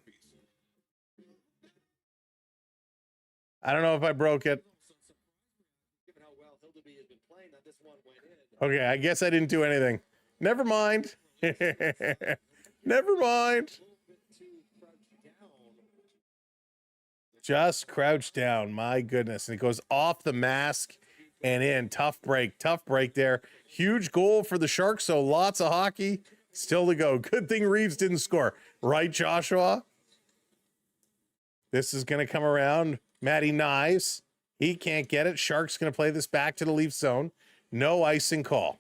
I don't know if I broke it. Okay, I guess I didn't do anything. Never mind. Never mind. Just crouch down. My goodness. And it goes off the mask and in. Tough break. Tough break there. Huge goal for the Sharks, so lots of hockey still to go. Good thing Reeves didn't score. Right, Joshua? This is going to come around. Matty Knives. He can't get it. Sharks going to play this back to the Leaf zone. No icing call.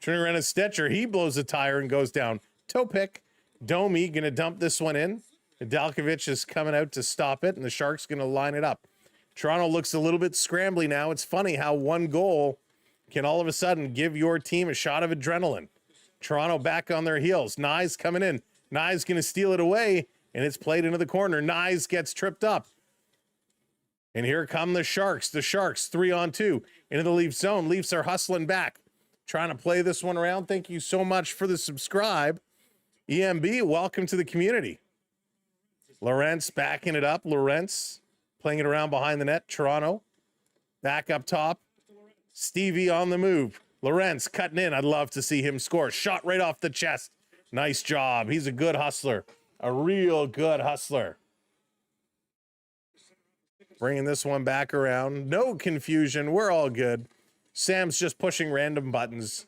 Turning around to Stetcher. He blows a tire and goes down. Toe pick. Domi going to dump this one in. Dalkovich is coming out to stop it, and the Sharks going to line it up. Toronto looks a little bit scrambly now. It's funny how one goal can all of a sudden give your team a shot of adrenaline. Toronto back on their heels. Nyes coming in. Nyes going to steal it away, and it's played into the corner. Nyes gets tripped up. And here come the Sharks. The Sharks, 3-on-2 into the Leaf zone. Leafs are hustling back, trying to play this one around. Thank you so much for the subscribe. EMB, welcome to the community. Lawrence backing it up. Lawrence playing it around behind the net. Toronto back up top. Stevie on the move. Lawrence cutting in. I'd love to see him score. Shot right off the chest. Nice job. He's a good hustler. A real good hustler. Bringing this one back around. No confusion. We're all good. Sam's just pushing random buttons.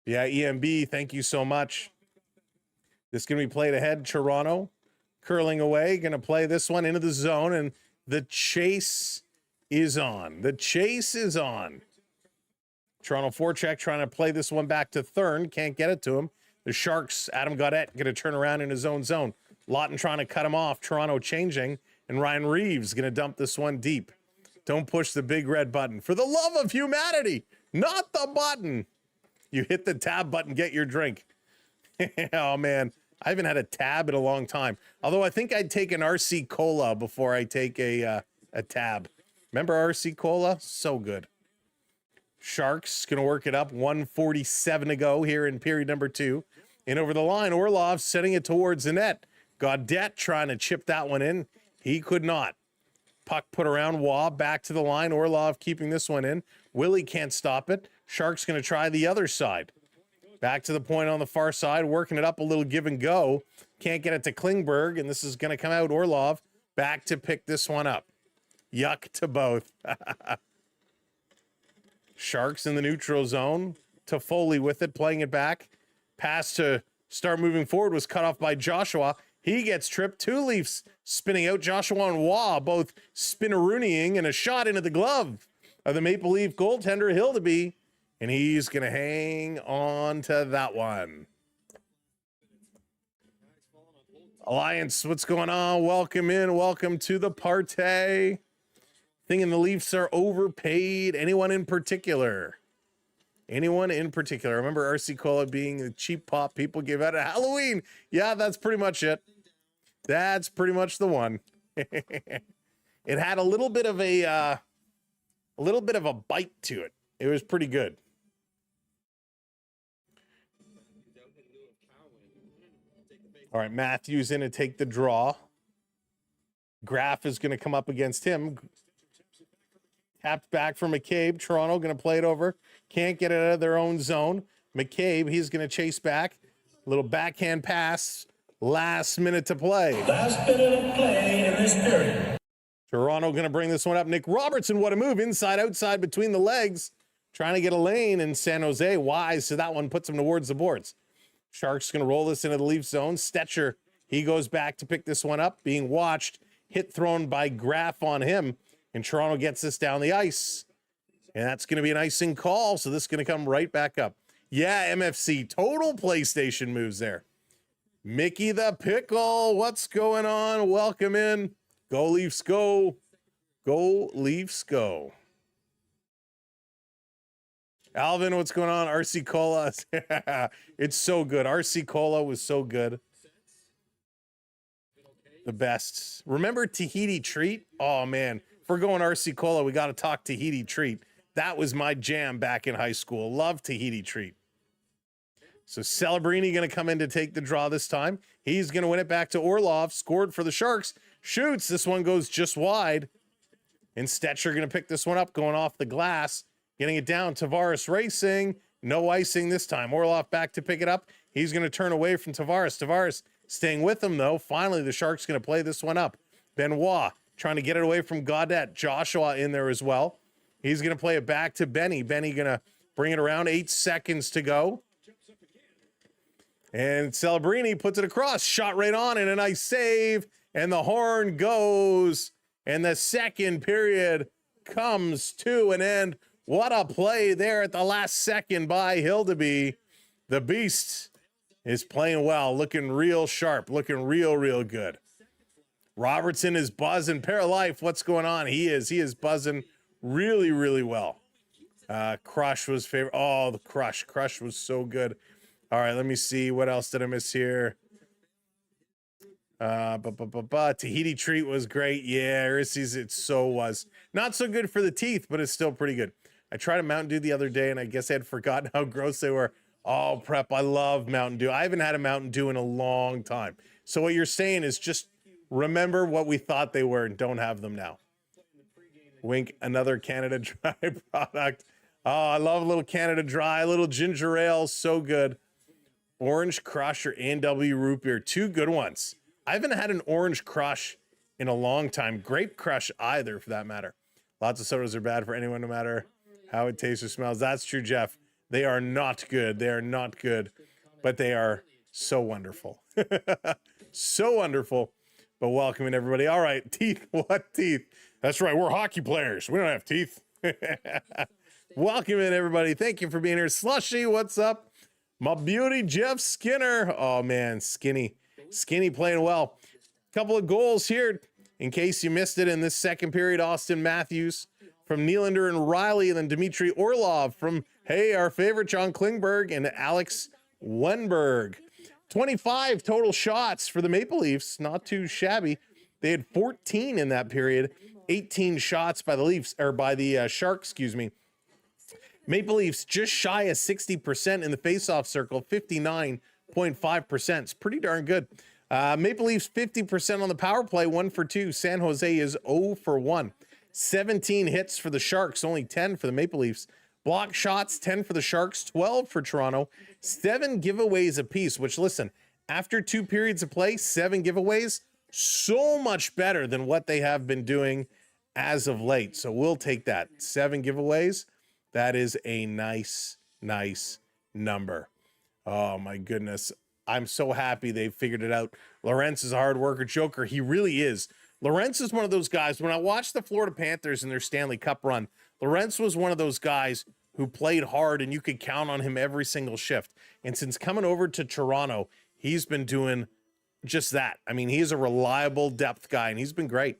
Yeah, EMB, thank you so much. This is going to be played ahead. Toronto curling away, going to play this one into the zone, and the chase is on. The chase is on. Toronto forecheck trying to play this one back to Thurn. Can't get it to him. The Sharks, Adam Gaudette, going to turn around in his own zone. Lawton trying to cut him off. Toronto changing, and Ryan Reeves going to dump this one deep. Don't push the big red button. For the love of humanity, not the button. You hit the tab button, get your drink. Oh, man. I haven't had a tab in a long time. Although I think I'd take an RC Cola before I take a tab. Remember RC Cola? So good. Sharks going to work it up. 1:47 to go here in period number 2. And over the line, Orlov setting it towards the net. Gaudette trying to chip that one in. He could not. Puck put around Waugh, back to the line. Orlov keeping this one in. Willie can't stop it. Sharks going to try the other side. Back to the point on the far side, working it up a little give and go. Can't get it to Klingberg, and this is going to come out. Orlov back to pick this one up. Yuck to both. Sharks in the neutral zone. Toffoli with it, playing it back. Pass to start moving forward was cut off by Joshua. He gets tripped. Two Leafs spinning out. Joshua and Waugh both spinneroonieing, and a shot into the glove of the Maple Leaf goaltender Hildeby. And he's going to hang on to that one. Alliance, what's going on? Welcome in. Welcome to the party. Thinking the Leafs are overpaid. Anyone in particular? Anyone in particular? Remember RC Cola being the cheap pop people give out at Halloween. Yeah, that's pretty much it. That's pretty much the one. It had a little bit of a bite to it. It was pretty good. All right, Matthews in to take the draw. Graf is going to come up against him. Tapped back for McCabe. Toronto going to play it over. Can't get it out of their own zone. McCabe, he's going to chase back. Little backhand pass. Last minute to play. Last minute of play in this period. Toronto going to bring this one up. Nick Robertson, what a move. Inside, outside, between the legs. Trying to get a lane, and San Jose wise, so that one puts him towards the boards. Sharks going to roll this into the Leaf zone. Stetcher, he goes back to pick this one up. Being watched. Hit thrown by Graf on him. And Toronto gets this down the ice. And that's going to be an icing call, so this is going to come right back up. Yeah, MFC, total PlayStation moves there. Mickey the Pickle, what's going on? Welcome in. Go Leafs, go. Go Leafs, go. Alvin, what's going on? RC Cola. It's so good. RC Cola was so good. The best. Remember Tahiti Treat? Oh, man. If we're going RC Cola, we got to talk Tahiti Treat. That was my jam back in high school. Love Tahiti Treat. So Celebrini going to come in to take the draw this time. He's going to win it back to Orlov. Scored for the Sharks. Shoots. This one goes just wide. And Stetcher going to pick this one up, going off the glass. Getting it down. Tavares racing. No icing this time. Orlov back to pick it up. He's going to turn away from Tavares. Tavares staying with him, though. Finally, the Sharks going to play this one up. Benoit trying to get it away from Gaudette. Joshua in there as well. He's going to play it back to Benny. Benny going to bring it around. 8 seconds to go. And Celebrini puts it across. Shot right on, and a nice save. And the horn goes. And the second period comes to an end. What a play there at the last second by Hildeby. The Beast is playing well, looking real sharp, looking real good. Robertson is buzzing. Paralife, what's going on? He is buzzing really well. Crush was favorite. Oh, the Crush. Crush was so good. All right, let me see. What else did I miss here? Tahiti Treat was great. Yeah, Rissies, it so was. Not so good for the teeth, but it's still pretty good. I tried a Mountain Dew the other day, and I guess I had forgotten how gross they were. Oh, Prep, I love Mountain Dew. I haven't had a Mountain Dew in a long time. So what you're saying is just remember what we thought they were and don't have them now. Wink, another Canada Dry product. Oh, I love a little Canada Dry, a little ginger ale, so good. Orange Crush or A&W Root Beer, 2 good ones. I haven't had an Orange Crush in a long time. Grape Crush either, for that matter. Lots of sodas are bad for anyone, no matter how it tastes or smells. That's true, Jeff. They are not good. They are not good, but they are So wonderful. So wonderful. But welcoming everybody. All right, teeth. What teeth? That's right. We're hockey players. We don't have teeth. Welcoming everybody. Thank you for being here. Slushy, what's up? My beauty, Jeff Skinner. Oh, man, Skinny playing well. Couple of goals here. In case you missed it in this second period, Austin Matthews from Nylander and Riley, and then Dmitry Orlov from, hey, our favorite John Klingberg and Alex Wenberg. 25 total shots for the Maple Leafs. Not too shabby. They had 14 in that period. 18 shots by the Leafs, or by the Sharks, excuse me. Maple Leafs just shy of 60% in the faceoff circle, 59.5%. It's pretty darn good. Maple Leafs 50% on the power play, 1 for 2. San Jose is 0 for 1. 17 hits for the Sharks, only 10 for the Maple Leafs. Block shots, 10 for the Sharks, 12 for Toronto. 7 giveaways apiece, which, listen, after 2 periods of play, 7 giveaways, so much better than what they have been doing as of late. So we'll take that. 7 giveaways. That is a nice number. Oh, my goodness. I'm so happy they figured it out. Lorentz is a hard worker. Joker, he really is. Lorentz is one of those guys. When I watched the Florida Panthers in their Stanley Cup run, Lorentz was one of those guys who played hard, and you could count on him every single shift. And since coming over to Toronto, he's been doing just that. I mean, he's a reliable depth guy, and he's been great.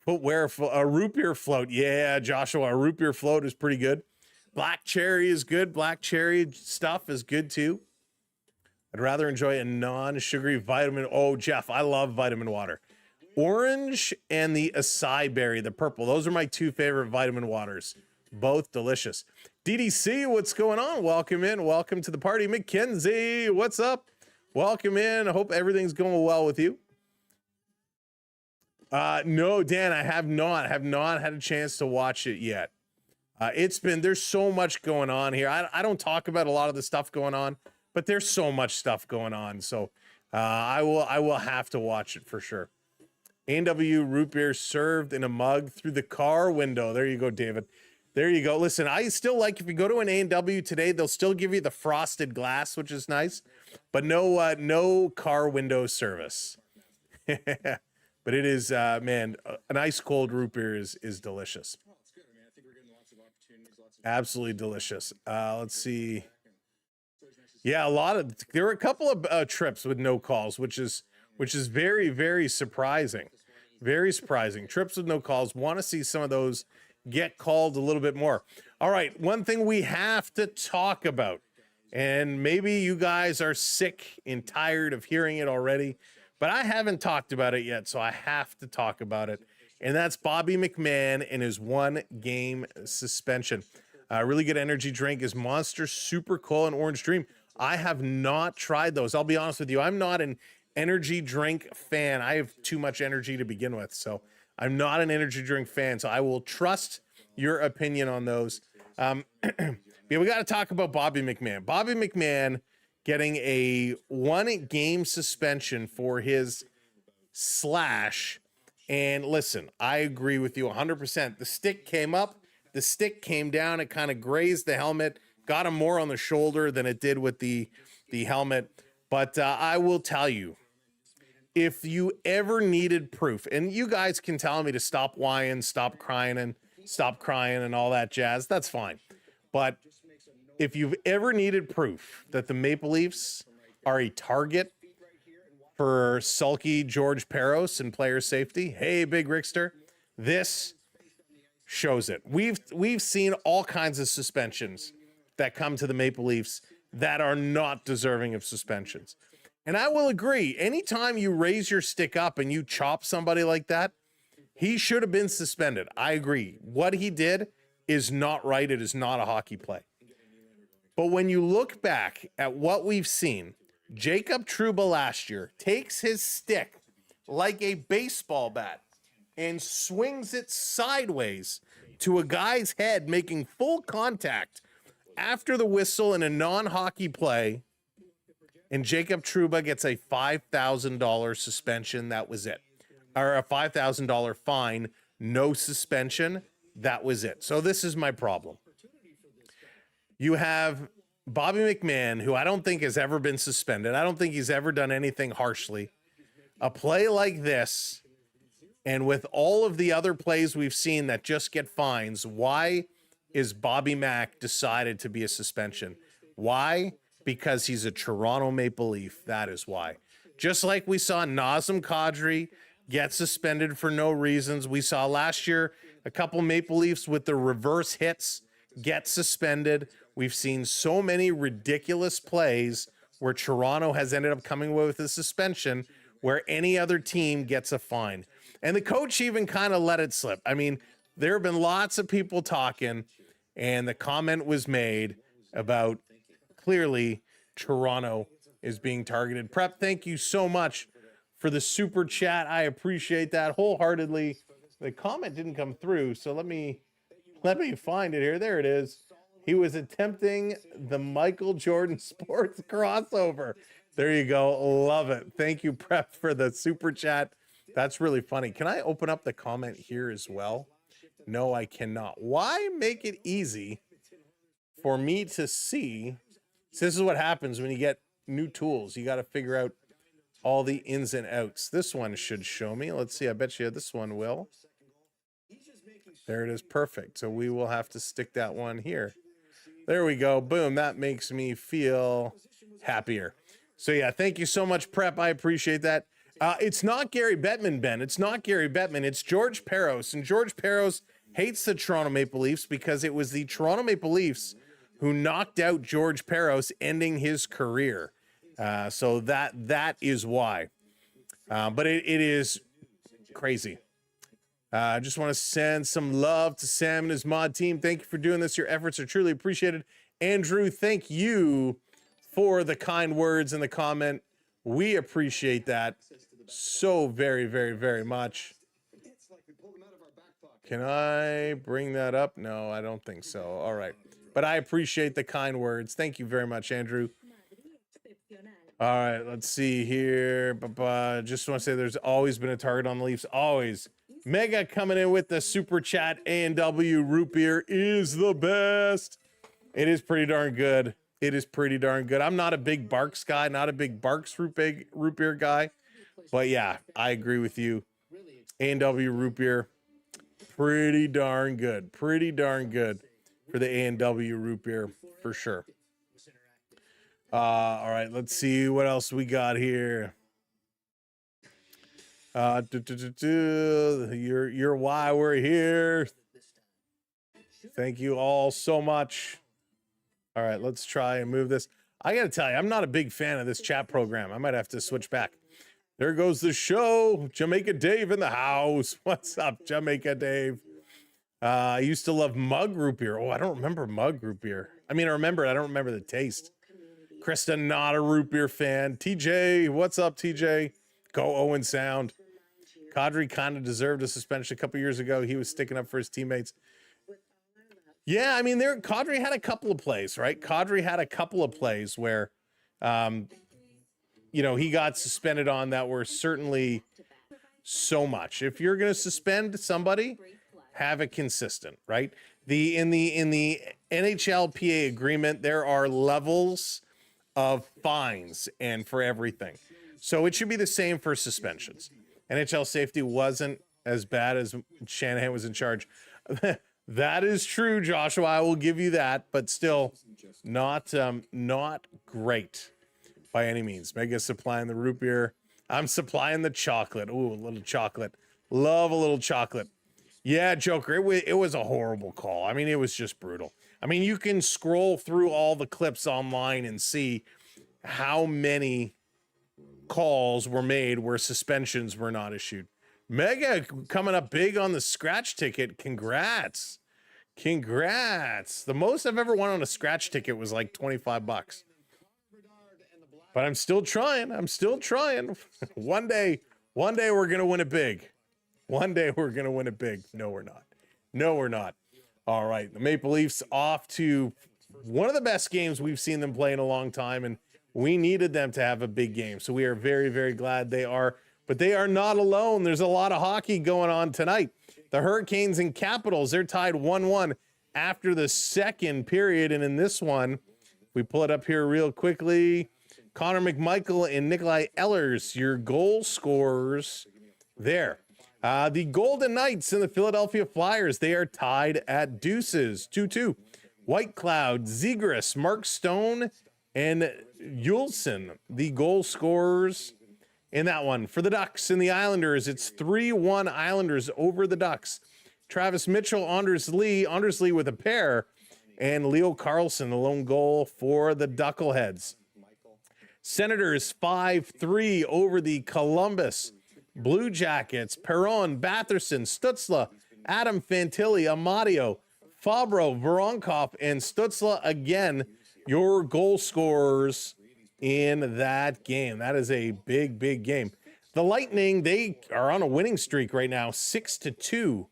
Footwear, a root beer float. Yeah, Joshua, a root beer float is pretty good. Black cherry is good. Black cherry stuff is good too. I'd rather enjoy a non-sugary vitamin. Oh, Jeff, I love vitamin water. Orange and the acai berry, the purple. Those are my 2 favorite vitamin waters. Both delicious. DDC, what's going on? Welcome in. Welcome to the party. Mackenzie, what's up? Welcome in. I hope everything's going well with you. No, Dan, I have not had a chance to watch it yet. There's so much going on here. I don't talk about a lot of the stuff going on, but there's so much stuff going on. So I will have to watch it for sure. A&W root beer served in a mug through the car window. There you go, David. There you go. Listen, I still like, if you go to an A&W today, they'll still give you the frosted glass, which is nice, but no car window service. But it is, man, an ice cold root beer is delicious. Absolutely delicious. Let's see. Yeah, there were a couple of trips with no calls, which is very, very surprising. Very surprising. Trips with no calls. Want to see some of those get called a little bit more. All right, one thing we have to talk about, and maybe you guys are sick and tired of hearing it already, but I haven't talked about it yet, so I have to talk about it. And that's Bobby McMahon and his 1-game suspension. Really good energy drink is Monster Super Cola and Orange Dream. I have not tried those. I'll be honest with you. I'm not an energy drink fan. I have too much energy to begin with, so I'm not an energy drink fan. So I will trust your opinion on those. Yeah, we got to talk about Bobby McMahon. Bobby McMahon getting a 1-game suspension for his slash. And listen, I agree with you 100%. The stick came up, the stick came down, it kind of grazed the helmet, got him more on the shoulder than it did with the helmet. But I will tell you, if you ever needed proof, and you guys can tell me to stop whining, stop crying and all that jazz, that's fine. But if you've ever needed proof that the Maple Leafs are a target for sulky George Peros and player safety, hey, Big Rickster, this shows it. We've seen all kinds of suspensions that come to the Maple Leafs that are not deserving of suspensions. And I will agree, anytime you raise your stick up and you chop somebody like that, he should have been suspended. I agree. What he did is not right. It is not a hockey play. But when you look back at what we've seen, Jacob Trouba last year takes his stick like a baseball bat and swings it sideways to a guy's head, making full contact after the whistle in a non-hockey play, and Jacob Trouba gets a $5,000 suspension. That was it. Or a $5,000 fine, no suspension. That was it. So this is my problem. You have Bobby McMahon, who I don't think has ever been suspended, I don't think he's ever done anything harshly, a play like this, and with all of the other plays we've seen that just get fines, why is Bobby Mack decided to be a suspension? Why? Because he's a Toronto Maple Leaf. That is why. Just like we saw Nazem Kadri get suspended for no reasons. We saw last year a couple Maple Leafs with the reverse hits get suspended. We've seen so many ridiculous plays where Toronto has ended up coming away with a suspension where any other team gets a fine. And the coach even kind of let it slip. I mean, there have been lots of people talking, and the comment was made about clearly Toronto is being targeted. Prep, thank you so much for the super chat. I appreciate that wholeheartedly. The comment didn't come through, so let me find it here. There it is. He was attempting the Michael Jordan sports crossover. There you go. Love it. Thank you, Prep, for the super chat. That's really funny. Can I open up the comment here as well? No, I cannot. Why make it easy for me to see? So this is what happens when you get new tools. You got to figure out all the ins and outs. This one should show me. Let's see. I bet you this one will. There it is. Perfect. So we will have to stick that one here. There we go. Boom. That makes me feel happier. So yeah, thank you so much, Prep. I appreciate that. It's not Gary Bettman, Ben. It's not Gary Bettman. It's George Parros. And George Parros hates the Toronto Maple Leafs because it was the Toronto Maple Leafs who knocked out George Parros, ending his career. So that is why. But it is crazy. I just want to send some love to Sam and his mod team. Thank you for doing this. Your efforts are truly appreciated. Andrew, thank you for the kind words in the comment. We appreciate that so very, very, very much. Can I bring that up? No, I don't think so. All right. But I appreciate the kind words. Thank you very much, Andrew. All right, let's see here. Just want to say there's always been a target on the Leafs. Always. Mega coming in with the super chat. A&W root beer is the best. It is pretty darn good. It is pretty darn good. I'm not a big Barks guy, not a big Barks root beer guy. But yeah, I agree with you. A&W root beer, pretty darn good. Pretty darn good for the A&W root beer, for sure. All right, let's see what else we got here. You're why we're here. Thank you all so much. All right, let's try and move this. I got to tell you, I'm not a big fan of this chat program. I might have to switch back. There goes the show. Jamaica Dave in the house. What's up, Jamaica Dave? I used to love mug root beer. Oh, I don't remember mug root beer. I mean, I remember it. I don't remember the taste. Krista, not a root beer fan. TJ, what's up, TJ? Go Owen Sound. Kadri kind of deserved a suspension a couple years ago. He was sticking up for his teammates. Yeah, I mean, Kadri had a couple of plays, right? Kadri had a couple of plays where, he got suspended on that were certainly so much. If you're going to suspend somebody, have it consistent, right? In the NHLPA agreement, there are levels of fines and for everything. So it should be the same for suspensions. NHL safety wasn't as bad as Shanahan was in charge. That is true, Joshua. I will give you that, but still not great by any means. Mega supplying the root beer. I'm supplying the chocolate. Ooh, a little chocolate. Love a little chocolate. Yeah, Joker, it was a horrible call. I mean, it was just brutal. I mean, you can scroll through all the clips online and see how many calls were made where suspensions were not issued. Mega coming up big on the scratch ticket. Congrats. The most I've ever won on a scratch ticket was like $25. But I'm still trying. One day we're going to win it big. No, we're not. All right. The Maple Leafs off to one of the best games we've seen them play in a long time. And we needed them to have a big game. So we are very, very glad they are. But they are not alone. There's a lot of hockey going on tonight. The Hurricanes and Capitals, they're tied 1-1 after the second period. And in this one, We pull it up here real quickly. Connor McMichael and Nikolai Ehlers, your goal scorers there. The Golden Knights and the Philadelphia Flyers, they are tied at deuces, 2-2. White Cloud, Zegras, Mark Stone, and Yulson, the goal scorers in that one. For the Ducks and the Islanders, it's 3-1 Islanders over the Ducks. Travis Mitchell, Anders Lee with a pair, and Leo Carlson, the lone goal for the Duckleheads. Senators 5-3 over the Columbus Blue Jackets. Perron, Batherson, Stützle, Adam Fantilli, Amadio, Fabro, Voronkov, and Stützle again, your goal scorers in that game. That is a big, big game. The Lightning, they are on a winning streak right now, 6-2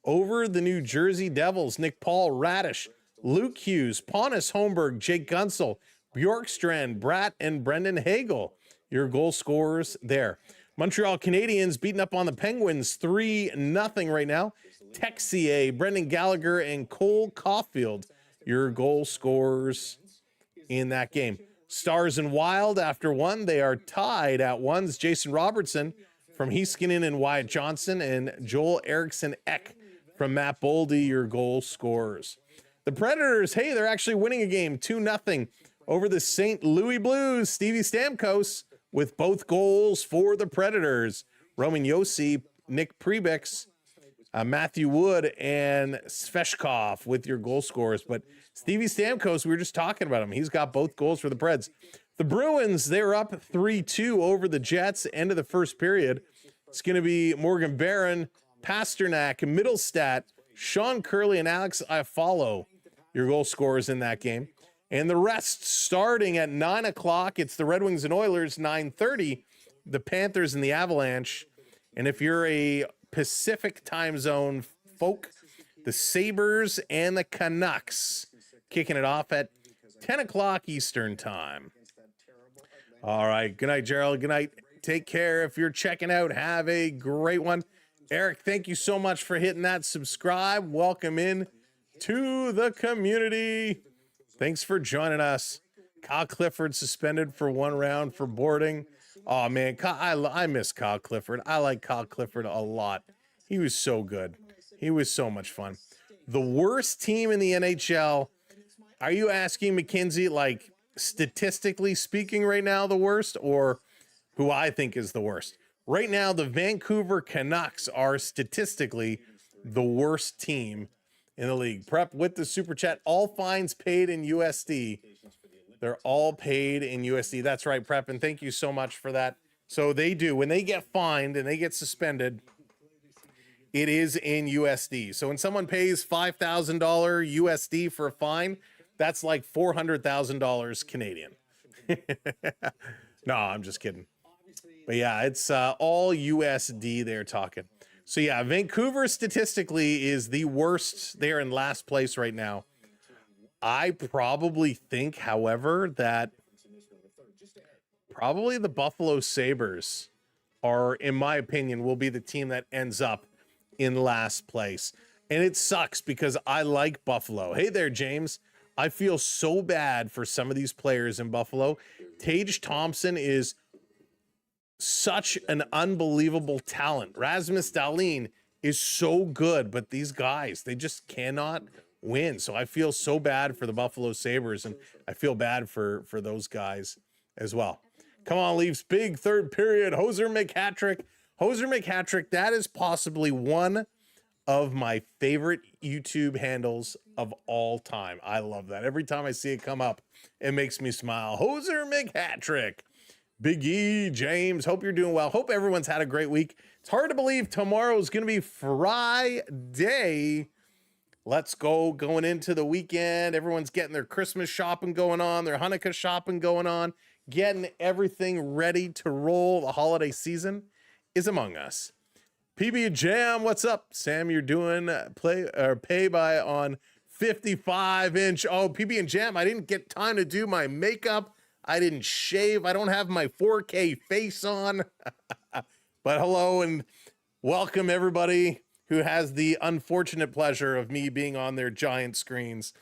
over the New Jersey Devils. Nick Paul, Radish, Luke Hughes, Pontus Holmberg, Jake Gunsel, Bjorkstrand, Bratt, and Brendan Hagel, your goal scorers there. Montreal Canadiens beating up on the Penguins 3-0 right now. Texier, Brendan Gallagher, and Cole Caulfield, your goal scorers in that game. Stars and Wild, after one, they are tied at ones. Jason Robertson from Heiskanen and Wyatt Johnson, and Joel Eriksson Ek from Matt Boldy, your goal scorers. The Predators, hey, they're actually winning a game 2-0 over the St. Louis Blues. Stevie Stamkos with both goals for the Predators. Roman Josi, Nick Prebix, Matthew Wood, and Sveshkov with your goal scorers. But Stevie Stamkos, we were just talking about him. He's got both goals for the Preds. The Bruins, they're up 3-2 over the Jets, end of the first period. It's going to be Morgan Barron, Pasternak, Middlestat, Sean Curley, and Alex Iafallo, your goal scorers in that game. And the rest starting at 9 o'clock. It's the Red Wings and Oilers, 9:30, the Panthers and the Avalanche. And if you're a Pacific time zone folk, the Sabres and the Canucks kicking it off at 10 o'clock Eastern time. All right. Good night, Gerald. Good night. Take care. If you're checking out, have a great one. Eric, thank you so much for hitting that subscribe. Welcome in to the community. Thanks for joining us. Kyle Clifford suspended for 1 round for boarding. Oh, man, I miss Kyle Clifford. I like Kyle Clifford a lot. He was so good. He was so much fun. The worst team in the NHL. Are you asking McKinsey, like, statistically speaking right now, the worst, or who I think is the worst? Right now, the Vancouver Canucks are statistically the worst team in the league. Prep with the super chat. All fines paid in USD. They're all paid in USD. That's right, Prep, and thank you so much for that. So they do. When they get fined and they get suspended, it is in USD. So when someone pays $5,000 USD for a fine, that's like $400,000 Canadian. No, I'm just kidding. But yeah, it's all USD they're talking. So yeah, Vancouver statistically is the worst. They're in last place right now. I probably think, however, that probably the Buffalo Sabres are, in my opinion, will be the team that ends up in last place. And it sucks because I like Buffalo. Hey there, James. I feel so bad for some of these players in Buffalo. Tage Thompson is such an unbelievable talent. Rasmus Dahlin is so good, but these guys, they just cannot win. So I feel so bad for the Buffalo Sabres, and I feel bad for those guys as well. Come on, Leafs. Big third period. Hoser McHattrick. Hoser McHattrick, that is possibly one of my favorite YouTube handles of all time. I love that. Every time I see it come up, it makes me smile. Hoser McHattrick. Big E, James, hope you're doing well. Hope everyone's had a great week. It's hard to believe tomorrow is going to be Friday. Let's go, going into the weekend. Everyone's getting their Christmas shopping going on, their Hanukkah shopping going on, getting everything ready to roll. The holiday season is among us. PB and Jam, what's up? Sam, you're doing pay by on 55-inch. Oh, PB and Jam, I didn't get time to do my makeup. I didn't shave. I don't have my 4K face on. But hello and welcome everybody who has the unfortunate pleasure of me being on their giant screens.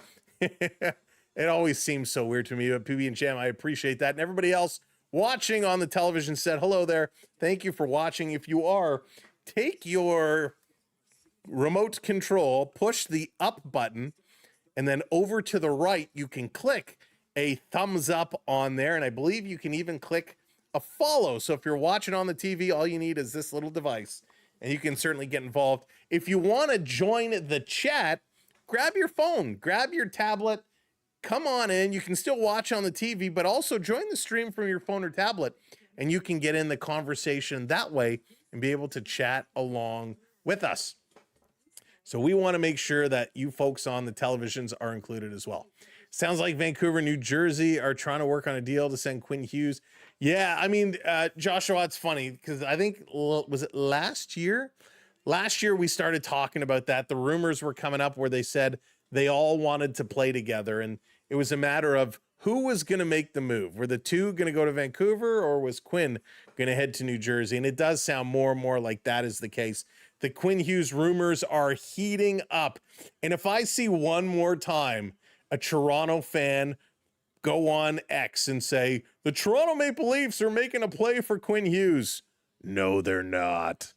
It always seems so weird to me, but PB and Jam, I appreciate that. And everybody else watching on the television set, hello there. Thank you for watching. If you are, take your remote control, push the up button, and then over to the right, you can click a thumbs up on there. And I believe you can even click a follow. So if you're watching on the TV, all you need is this little device, and you can certainly get involved. If you want to join the chat, grab your phone, grab your tablet, come on in. You can still watch on the TV, but also join the stream from your phone or tablet, and you can get in the conversation that way and be able to chat along with us. So we want to make sure that you folks on the televisions are included as well. Sounds like Vancouver, New Jersey are trying to work on a deal to send Quinn Hughes. Yeah, I mean, Joshua, it's funny because I think, was it last year? Last year we started talking about that. The rumors were coming up where they said they all wanted to play together, and it was a matter of who was going to make the move. Were the two going to go to Vancouver, or was Quinn going to head to New Jersey? And it does sound more and more like that is the case. The Quinn Hughes rumors are heating up. And if I see one more time a Toronto fan go on X and say, the Toronto Maple Leafs are making a play for Quinn Hughes. No, they're not.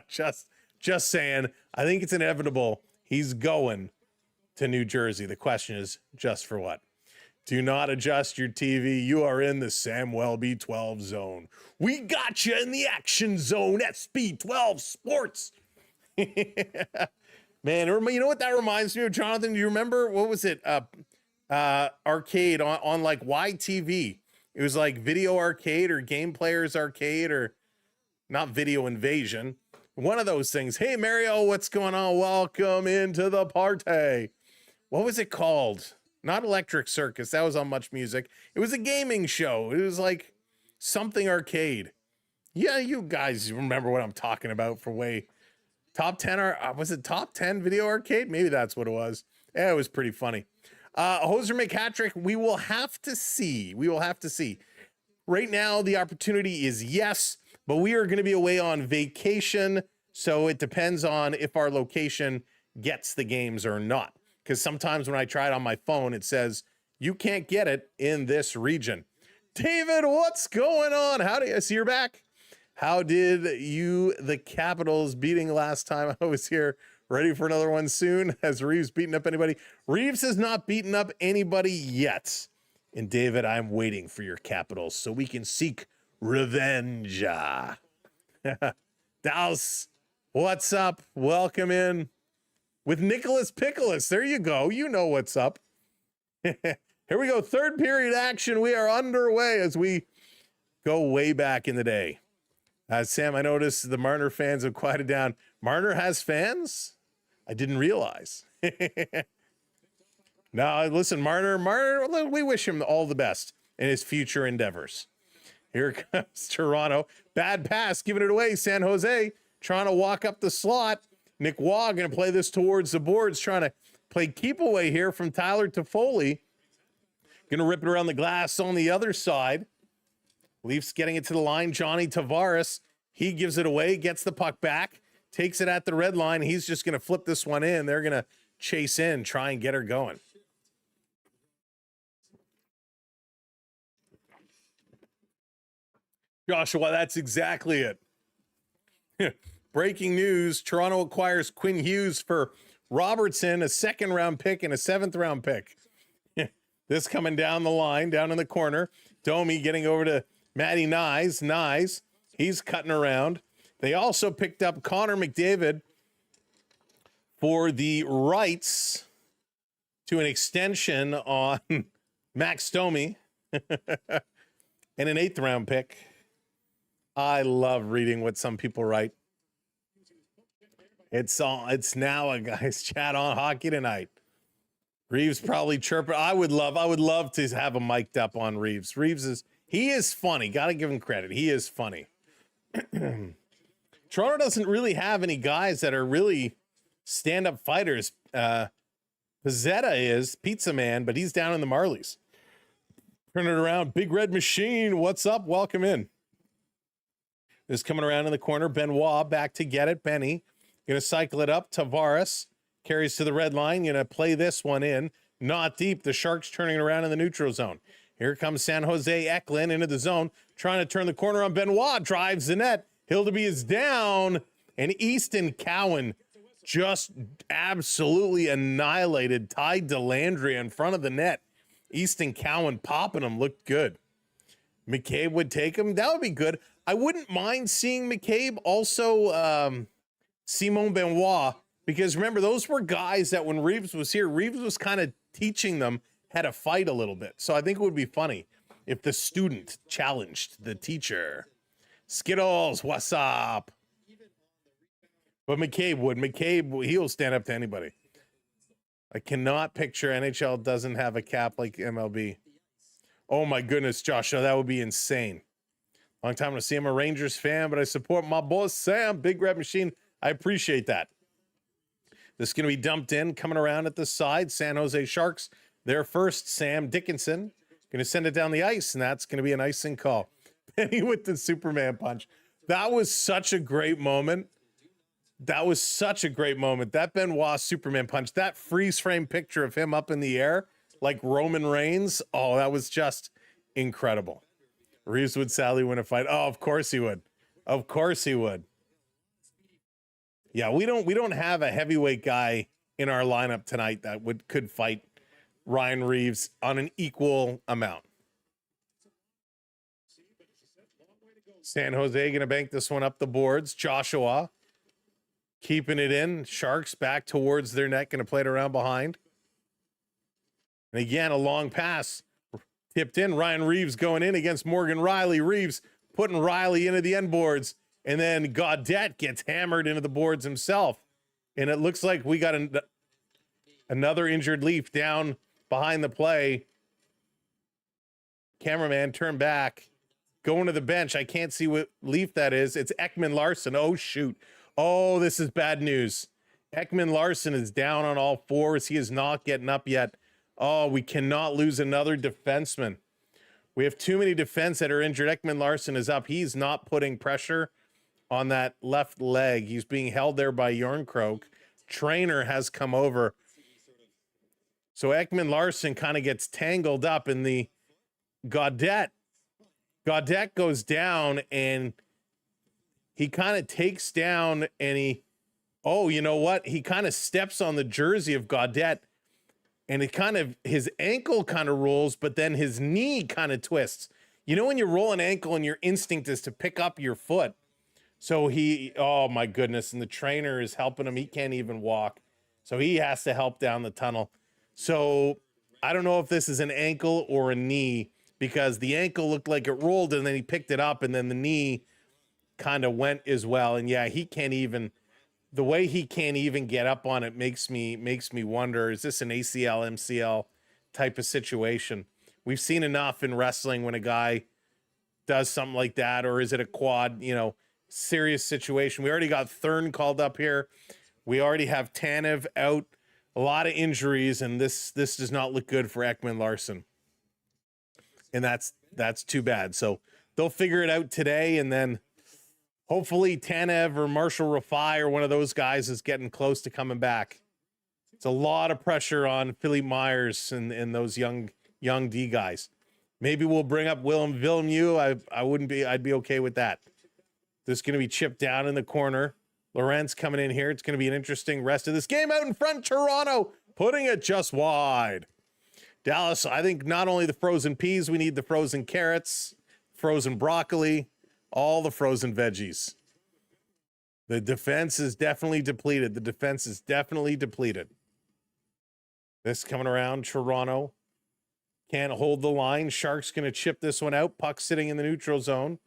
Just saying, I think it's inevitable. He's going to New Jersey. The question is, just for what? Do not adjust your TV. You are in the Samwelb12 zone. We got you in the action zone. SB12 Sports. Man, you know what that reminds me of, Jonathan? Do you remember, what was it? Arcade on like YTV. It was like Video Arcade or Game Players Arcade, or not Video Invasion. One of those things. Hey, Mario, what's going on? Welcome into the party. What was it called? Not Electric Circus. That was on Much Music. It was a gaming show. It was like something arcade. Yeah, you guys remember what I'm talking about for way. Top 10, was it Top 10 Video Arcade? Maybe that's what it was. Yeah, it was pretty funny. Hoser McHattrick, we will have to see. We will have to see. Right now, the opportunity is yes, but we are going to be away on vacation, so it depends on if our location gets the games or not. Because sometimes when I try it on my phone, it says, you can't get it in this region. David, what's going on? How do you see you're back? How did the Capitals beating last time I was here? Ready for another one soon? Has Reeves beaten up anybody? Reeves has not beaten up anybody yet. And David, I'm waiting for your Capitals so we can seek revenge. Dallas, what's up? Welcome in. With Nicholas Pickles. There you go. You know what's up. Here we go. Third period action. We are underway as we go way back in the day. Sam, I noticed the Marner fans have quieted down. Marner has fans? I didn't realize. No, listen, Marner, we wish him all the best in his future endeavors. Here comes Toronto. Bad pass, giving it away. San Jose trying to walk up the slot. Nick Waugh going to play this towards the boards, trying to play keep away here from Tyler Toffoli. Going to rip it around the glass on the other side. Leafs getting it to the line. Johnny Tavares, he gives it away, gets the puck back, takes it at the red line. He's just going to flip this one in. They're going to chase in, try and get her going. Joshua, that's exactly it. Breaking news, Toronto acquires Quinn Hughes for Robertson, a second-round pick and a seventh-round pick. This coming down the line, down in the corner. Domi getting over to Matty Nyes. Nyes, he's cutting around. They also picked up Connor McDavid for the rights to an extension on Max Domi and an eighth-round pick. I love reading what some people write. It's now a guy's chat on Hockey Tonight. Reeves probably chirping. I would love to have him mic'd up on Reeves. He is funny. Got to give him credit. He is funny. Toronto doesn't really have any guys that are really stand-up fighters. Pizzetta is Pizza Man, but he's down in the Marlies. Turn it around. Big Red Machine. What's up? Welcome in. This coming around in the corner. Benoit back to get it. Benny going to cycle it up. Tavares carries to the red line. Going to play this one in. Not deep. The Sharks turning around in the neutral zone. Here comes San Jose Eklund into the zone, trying to turn the corner on Benoit, drives the net. Hildeby is down, and Easton Cowan just absolutely annihilated Ty Dellandrea in front of the net. Easton Cowan popping him, looked good. McCabe would take him. That would be good. I wouldn't mind seeing McCabe also Simon Benoit, because remember, those were guys that when Reeves was here, Reeves was kind of teaching them how to fight a little bit. So I think it would be funny if the student challenged the teacher. Skittles, what's up? But McCabe would. McCabe, he'll stand up to anybody. I cannot picture NHL doesn't have a cap like MLB. Oh my goodness, Joshua, that would be insane. Long time to see. I'm a Rangers fan, but I support my boss, Sam. Big Red Machine. I appreciate that. This is going to be dumped in, coming around at the side. San Jose Sharks, their first. Sam Dickinson going to send it down the ice, and that's going to be an icing call. Penny with the Superman punch. That was such a great moment. That was such a great moment. That Benoit Superman punch, that freeze frame picture of him up in the air like Roman Reigns. Oh, that was just incredible. Reeves would sadly win a fight. Oh, of course he would. Of course he would. Yeah, we don't have a heavyweight guy in our lineup tonight that could fight Ryan Reeves on an equal amount. San Jose going to bank this one up the boards. Joshua keeping it in. Sharks back towards their net, going to play it around behind. And again, a long pass tipped in. Ryan Reeves going in against Morgan Riley. Reeves putting Riley into the end boards. And then Gaudette gets hammered into the boards himself. And it looks like we got another injured Leaf down behind the play. Cameraman, turn back. Going to the bench. I can't see what Leaf that is. It's Ekman Larson. Oh, shoot. Oh, this is bad news. Ekman Larson is down on all fours. He is not getting up yet. Oh, we cannot lose another defenseman. We have too many defense that are injured. Ekman Larson is up. He's not putting pressure on that left leg. He's being held there by Jornkrook. Trainer has come over. So Ekman Larson kind of gets tangled up in the Gaudette. Gaudette goes down and he kind of takes down and oh, you know what? He kind of steps on the jersey of Gaudette and his ankle kind of rolls, but then his knee kind of twists. You know, when you roll an ankle and your instinct is to pick up your foot. So oh my goodness. And the trainer is helping him. He can't even walk. So he has to help down the tunnel. So I don't know if this is an ankle or a knee, because the ankle looked like it rolled and then he picked it up and then the knee kind of went as well. And yeah, the way he can't even get up on it makes me wonder, is this an ACL, MCL type of situation? We've seen enough in wrestling when a guy does something like that, or is it a quad, serious situation? We already got Thurn called up here. We already have Tanev out, a lot of injuries, and this does not look good for Ekman Larson. And that's too bad. So they'll figure it out today, and then hopefully Tanev or Marshall Rafai or one of those guys is getting close to coming back. It's a lot of pressure on Philippe Myers and those young D guys. Maybe we'll bring up Willem Villeneuve. I'd be okay with that. This is going to be chipped down in the corner. Lorentz coming in here. It's going to be an interesting rest of this game. Out in front, Toronto putting it just wide. Dallas, I think not only the frozen peas, we need the frozen carrots, frozen broccoli, all the frozen veggies. The defense is definitely depleted. This coming around, Toronto can't hold the line. Sharks going to chip this one out. Puck sitting in the neutral zone.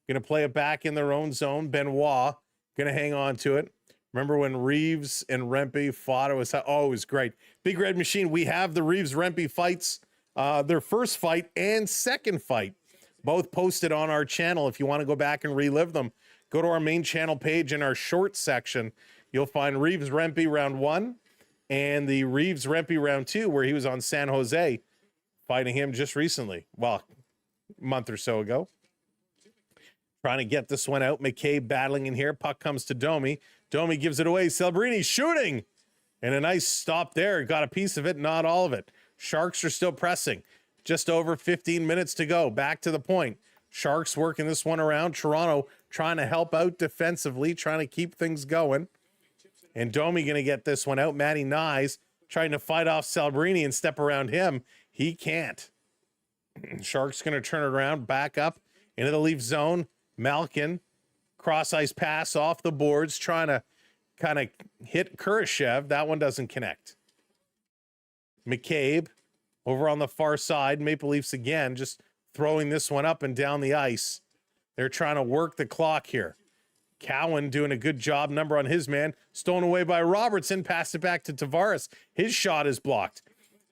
Going to play it back in their own zone. Benoit going to hang on to it. Remember when Reeves and Rempe fought? It was great. Big Red Machine, we have the Reeves-Rempe fights, their first fight and second fight, both posted on our channel. If you want to go back and relive them, go to our main channel page in our shorts section. You'll find Reeves-Rempe round 1 and the Reeves-Rempe round 2, where he was on San Jose fighting him just recently. Well, a month or so ago. Trying to get this one out. McCabe battling in here. Puck comes to Domi. Domi gives it away. Celebrini shooting. And a nice stop there. Got a piece of it, not all of it. Sharks are still pressing. Just over 15 minutes to go. Back to the point. Sharks working this one around. Toronto trying to help out defensively, trying to keep things going. And Domi going to get this one out. Matty Nyes trying to fight off Salbrini and step around him. He can't. Sharks going to turn it around, back up into the Leaf zone. Malkin, cross ice pass off the boards, trying to kind of hit Kurashev. That one doesn't connect. McCabe over on the far side. Maple Leafs again, just throwing this one up and down the ice. They're trying to work the clock here. Cowan doing a good job. Number on his man. Stolen away by Robertson. Passed it back to Tavares. His shot is blocked.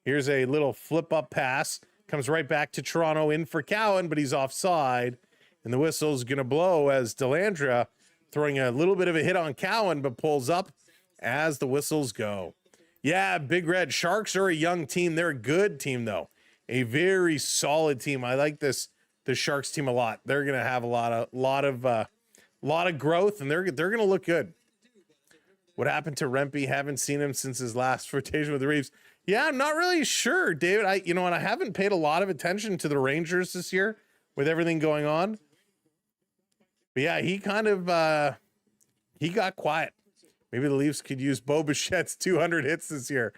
Here's a little flip-up pass. Comes right back to Toronto, in for Cowan, but he's offside. And the whistle's going to blow as Delandra throwing a little bit of a hit on Cowan, but pulls up as the whistles go. Yeah, Big Red. Sharks are a young team. They're a good team, though. A very solid team. I like the Sharks team a lot. They're going to have a lot of growth, and they're going to look good. What happened to Rempe? Haven't seen him since his last rotation with the Reeves. Yeah, I'm not really sure, David. I haven't paid a lot of attention to the Rangers this year with everything going on. But yeah, he kind of he got quiet. Maybe the Leafs could use Bo Bichette's 200 hits this year.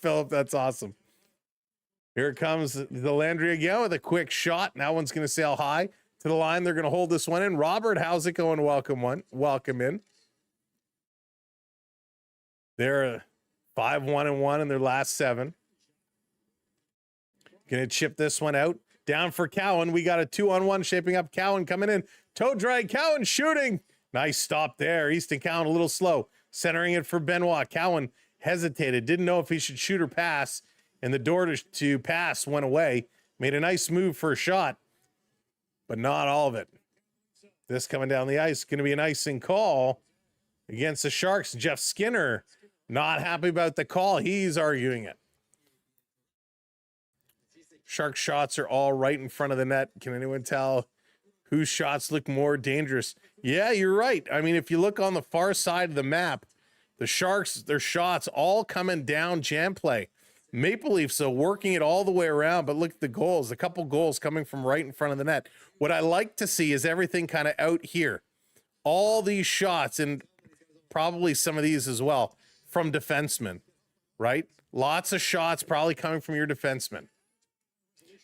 Philip, that's awesome. Here comes the Landry again with a quick shot. Now one's going to sail high to the line. They're going to hold this one in. Robert, how's it going? Welcome in. They're 5-1-1 in their last 7. Going to chip this one out. Down for Cowan. We got a 2-on-1 shaping up. Cowan coming in. Toe drag. Cowan shooting. Nice stop there. Easton Cowan a little slow. Centering it for Benoit. Cowan hesitated. Didn't know if he should shoot or pass. And the door to pass went away. Made a nice move for a shot. But not all of it. This coming down the ice. Going to be an icing call against the Sharks. Jeff Skinner not happy about the call. He's arguing it. Shark shots are all right in front of the net. Can anyone tell whose shots look more dangerous? Yeah, you're right. I mean, if you look on the far side of the map, the Sharks, their shots all coming down jam play. Maple Leafs are working it all the way around, but look at the goals. A couple goals coming from right in front of the net. What I like to see is everything kind of out here. All these shots, and probably some of these as well, from defensemen, right? Lots of shots probably coming from your defenseman.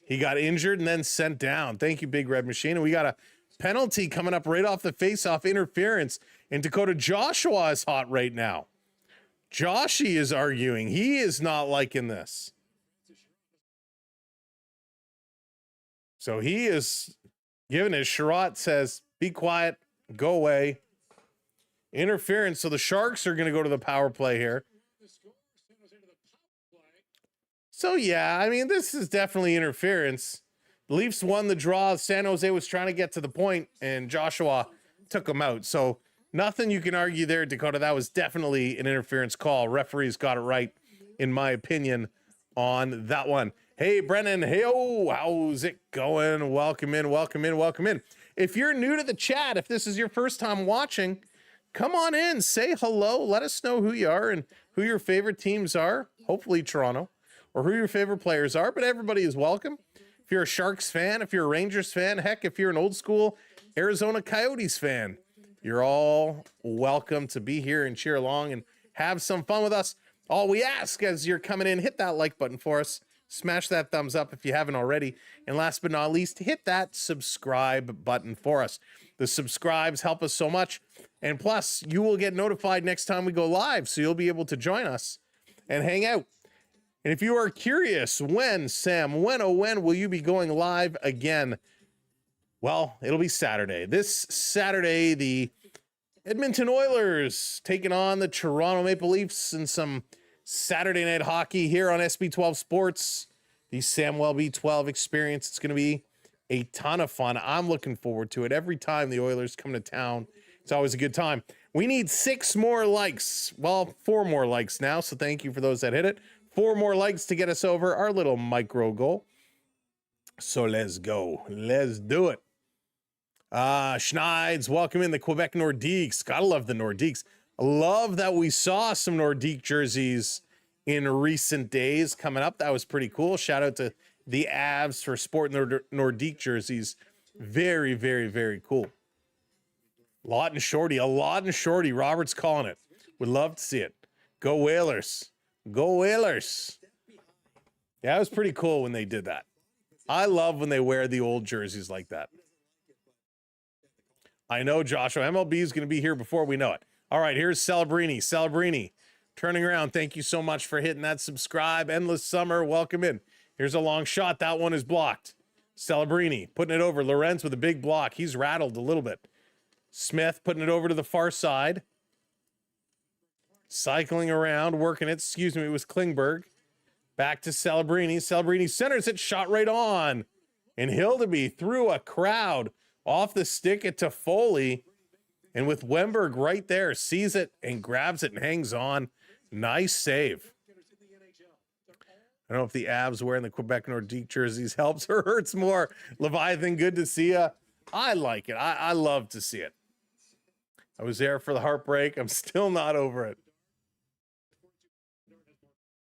He got injured and then sent down. Thank you, Big Red Machine. And we got a penalty coming up right off the face-off interference. And Dakota Joshua is hot right now. Joshy is arguing. He is not liking this. So he is giving it. Sherratt says, be quiet, go away. Interference. So the Sharks are going to go to the power play here. So, yeah, I mean, this is definitely interference. The Leafs won the draw. San Jose was trying to get to the point, and Joshua took him out. So, nothing you can argue there, Dakota. That was definitely an interference call. Referees got it right, in my opinion, on that one. Hey, Brennan. Hey-oh, how's it going? Welcome in, welcome in, welcome in. If you're new to the chat, if this is your first time watching, come on in. Say hello. Let us know who you are and who your favorite teams are. Hopefully, Toronto. Or who your favorite players are, but everybody is welcome. If you're a Sharks fan, if you're a Rangers fan, heck, if you're an old school Arizona Coyotes fan, you're all welcome to be here and cheer along and have some fun with us. All we ask as you're coming in, hit that like button for us. Smash that thumbs up if you haven't already. And last but not least, hit that subscribe button for us. The subscribes help us so much. And plus, you will get notified next time we go live, so you'll be able to join us and hang out. And if you are curious, when will you be going live again? Well, it'll be Saturday. This Saturday, the Edmonton Oilers taking on the Toronto Maple Leafs in some Saturday night hockey here on SB12 Sports, the Samwelb12 Experience. It's going to be a ton of fun. I'm looking forward to it. Every time the Oilers come to town, it's always a good time. We need 6 more likes. Well, 4 more likes now, so thank you for those that hit it. 4 more likes to get us over our little micro goal. So let's go. Let's do it. Schneids, welcome in the Quebec Nordiques. Gotta love the Nordiques. I love that we saw some Nordique jerseys in recent days coming up. That was pretty cool. Shout out to the Avs for sporting their Nordique jerseys. Very, very, very cool. A lot and shorty. Robert's calling it. Would love to see it. Go Whalers. Go Whalers. Yeah, it was pretty cool when they did that. I love when they wear the old jerseys like that. I know, Joshua. MLB is going to be here before we know it. All right, here's Celebrini. Celebrini turning around. Thank you so much for hitting that subscribe. Endless Summer, welcome in. Here's a long shot. That one is blocked. Celebrini putting it over. Lorenz with a big block. He's rattled a little bit. Smith putting it over to the far side. Cycling around, working it. Excuse me, it was Klingberg. Back to Celebrini. Celebrini centers it, shot right on. And Hildeby through a crowd off the stick at Toffoli. And with Wemberg right there, sees it and grabs it and hangs on. Nice save. I don't know if the Avs wearing the Quebec Nordique jerseys helps or hurts more. Leviathan, good to see you. I like it. I love to see it. I was there for the heartbreak. I'm still not over it.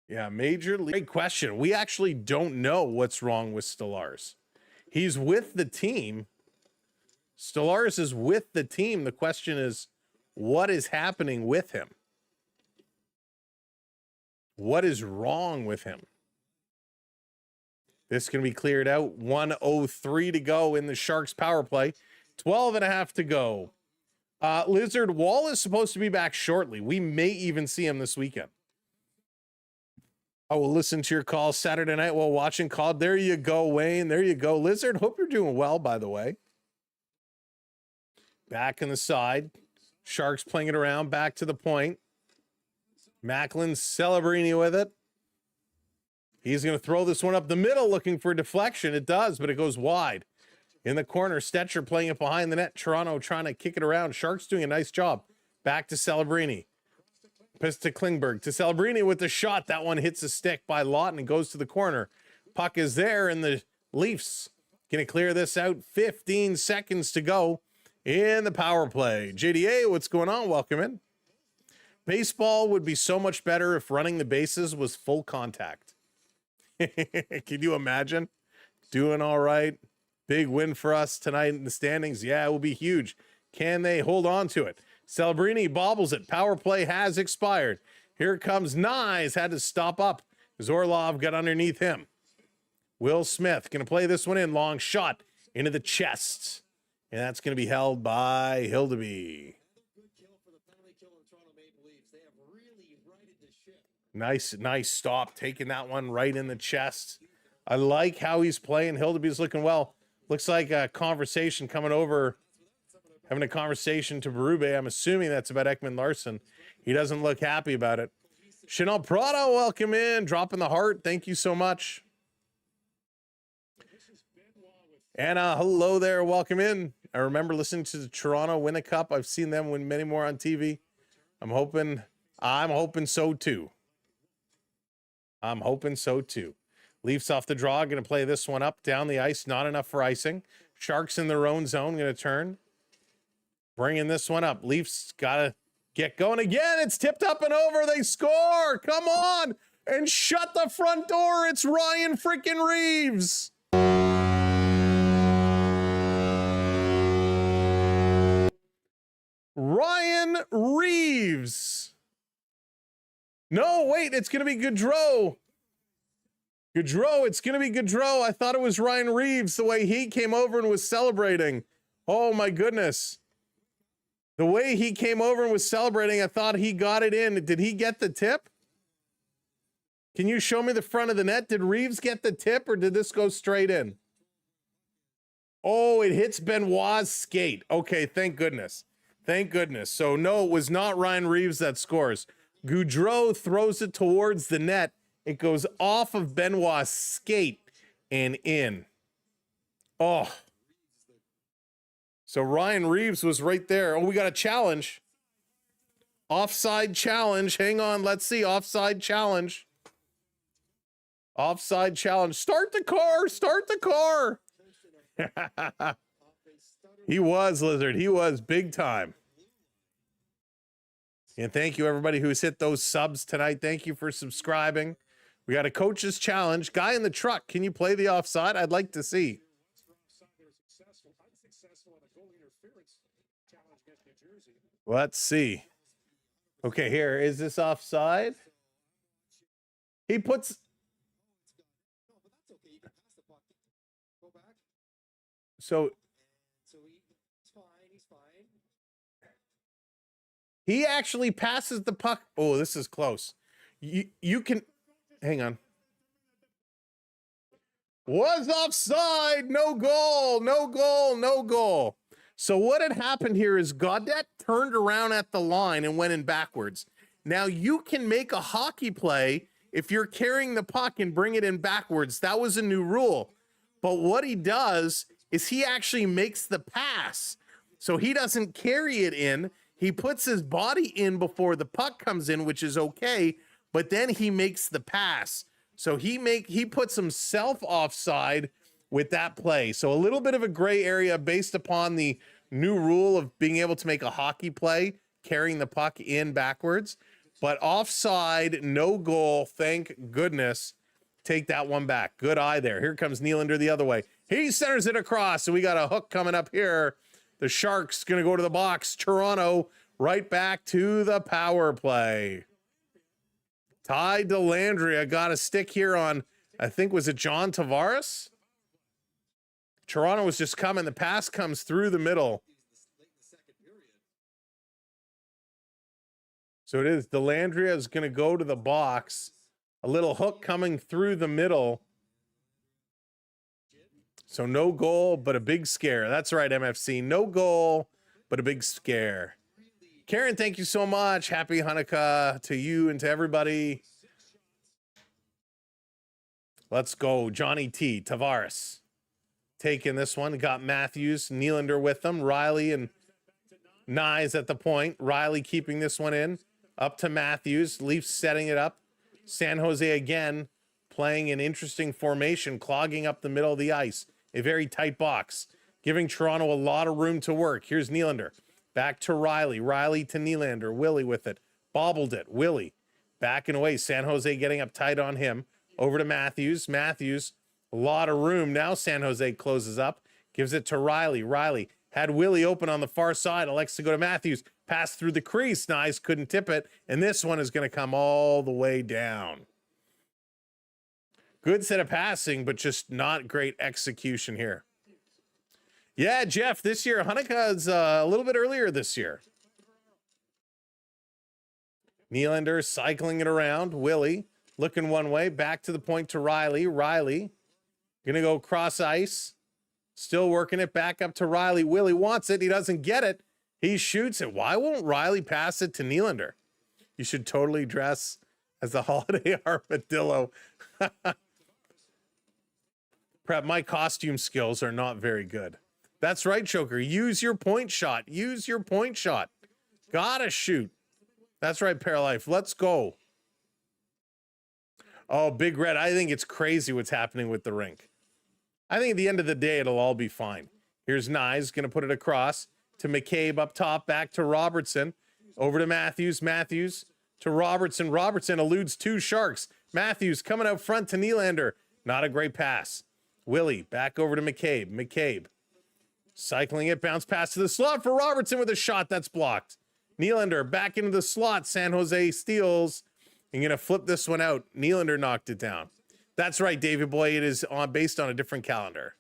Yeah, Major League. Great question. We actually don't know what's wrong with Stolarz. He's with the team. Stolarz is with the team. The question is, what is happening with him? What is wrong with him? This can be cleared out. 1:03 to go in the Sharks power play. 12.5 to go. Lizard Wall is supposed to be back shortly. We may even see him this weekend. I will listen to your call Saturday night while watching call. There you go, Wayne. There you go. Lizard, hope you're doing well, by the way. Back on the side. Sharks playing it around. Back to the point. Macklin Celebrini with it. He's going to throw this one up the middle looking for a deflection. It does, but it goes wide. In the corner, Stetcher playing it behind the net. Toronto trying to kick it around. Sharks doing a nice job. Back to Celebrini. Pass to Klingberg. To Celebrini with the shot. That one hits a stick by Lawton and goes to the corner. Puck is there, and the Leafs going to clear this out. 15 seconds to go in the power play. JDA, what's going on? Welcome in. Baseball would be so much better if running the bases was full contact. Can you imagine? Doing all right. Big win for us tonight in the standings. Yeah, it will be huge. Can they hold on to it? Celebrini bobbles it. Power play has expired. Here comes Nyes. Had to stop up. Zorlov got underneath him. Will Smith going to play this one in. Long shot into the chest. And that's going to be held by Hildeby. Nice stop. Taking that one right in the chest. I like how he's playing. Hildeby's looking well. Looks like a conversation coming over. Having a conversation to Berube. I'm assuming that's about Ekman Larson. He doesn't look happy about it. Chanel Prado, welcome in. Dropping the heart. Thank you so much. Anna, hello there. Welcome in. I remember listening to the Toronto win a cup. I've seen them win many more on TV. I'm hoping so too. I'm hoping so too. Leafs off the draw. Going to play this one up down the ice. Not enough for icing. Sharks in their own zone. Going to turn. Bringing this one up. Leafs got to get going again. It's tipped up and over. They score. Come on. And shut the front door. It's Ryan freaking Reeves. Ryan Reeves. No, wait. It's going to be Gaudreau. Gaudreau. It's going to be Gaudreau. I thought it was Ryan Reeves the way he came over and was celebrating. Oh, my goodness. The way he came over and was celebrating, I thought he got it in. Did he get the tip? Can you show me the front of the net? Did Reeves get the tip or did this go straight in? Oh, it hits Benoit's skate. Okay, thank goodness. Thank goodness. So, no, it was not Ryan Reeves that scores. Gaudreau throws it towards the net. It goes off of Benoit's skate and in. Oh. So Ryan Reeves was right there. Oh, we got a challenge. Offside challenge. Hang on. Let's see. Offside challenge. Offside challenge. Start the car. Start the car. He was, Lizard. He was big time. And thank you, everybody who's hit those subs tonight. Thank you for subscribing. We got a coach's challenge. Guy in the truck, can you play the offside? I'd like to see. Let's see. Okay, here. Is this offside? He puts... So he actually passes the puck. Oh, this is close. You can... Hang on. Was offside. No goal. No goal. No goal. So what had happened here is Gaudette turned around at the line and went in backwards. Now you can make a hockey play if you're carrying the puck and bring it in backwards. That was a new rule. But what he does is he actually makes the pass. So he doesn't carry it in. He puts his body in before the puck comes in, which is okay. But then he makes the pass. So he puts himself offside with that play. So a little bit of a gray area based upon the new rule of being able to make a hockey play, carrying the puck in backwards. But offside, no goal, thank goodness. Take that one back. Good eye there. Here comes Nylander the other way. He centers it across, and we got a hook coming up here. The Sharks going to go to the box. Toronto right back to the power play. Ty Dellandrea got a stick here on, I think, was it John Tavares? Toronto was just coming. The pass comes through the middle. So it is. Dellandrea is going to go to the box. A little hook coming through the middle. So no goal, but a big scare. That's right, MFC. No goal, but a big scare. Karen, thank you so much. Happy Hanukkah to you and to everybody. Let's go. Johnny T. Tavares taking this one. Got Matthews, Nylander with them. Riley and Nyes at the point. Riley keeping this one in. Up to Matthews. Leafs setting it up. San Jose again playing an interesting formation, clogging up the middle of the ice. A very tight box, giving Toronto a lot of room to work. Here's Nylander. Back to Riley. Riley to Nylander. Willie with it. Bobbled it. Willie backing away. San Jose getting up tight on him. Over to Matthews. Matthews, a lot of room. Now San Jose closes up. Gives it to Riley. Riley had Willie open on the far side. Elects to go to Matthews. Pass through the crease. Nice. Couldn't tip it. And this one is going to come all the way down. Good set of passing, but just not great execution here. Yeah, Jeff, this year, Hanukkah is a little bit earlier this year. Nylander cycling it around. Willie looking one way. Back to the point to Riley. Riley going to go cross ice. Still working it back up to Riley. Willie wants it. He doesn't get it. He shoots it. Why won't Riley pass it to Nylander? You should totally dress as the holiday armadillo. Prep, my costume skills are not very good. That's right, Choker. Use your point shot. Use your point shot. Gotta shoot. That's right, Paralife. Let's go. Oh, Big Red. I think it's crazy what's happening with the rink. I think at the end of the day, it'll all be fine. Here's Nyes. Going to put it across to McCabe up top. Back to Robertson. Over to Matthews. Matthews to Robertson. Robertson eludes two Sharks. Matthews coming out front to Nylander. Not a great pass. Willie back over to McCabe. McCabe cycling it, bounce pass to the slot for Robertson with a shot that's blocked. Nylander back into the slot. San Jose steals. And going to flip this one out. Nylander knocked it down. That's right, David Boy. It is based on a different calendar.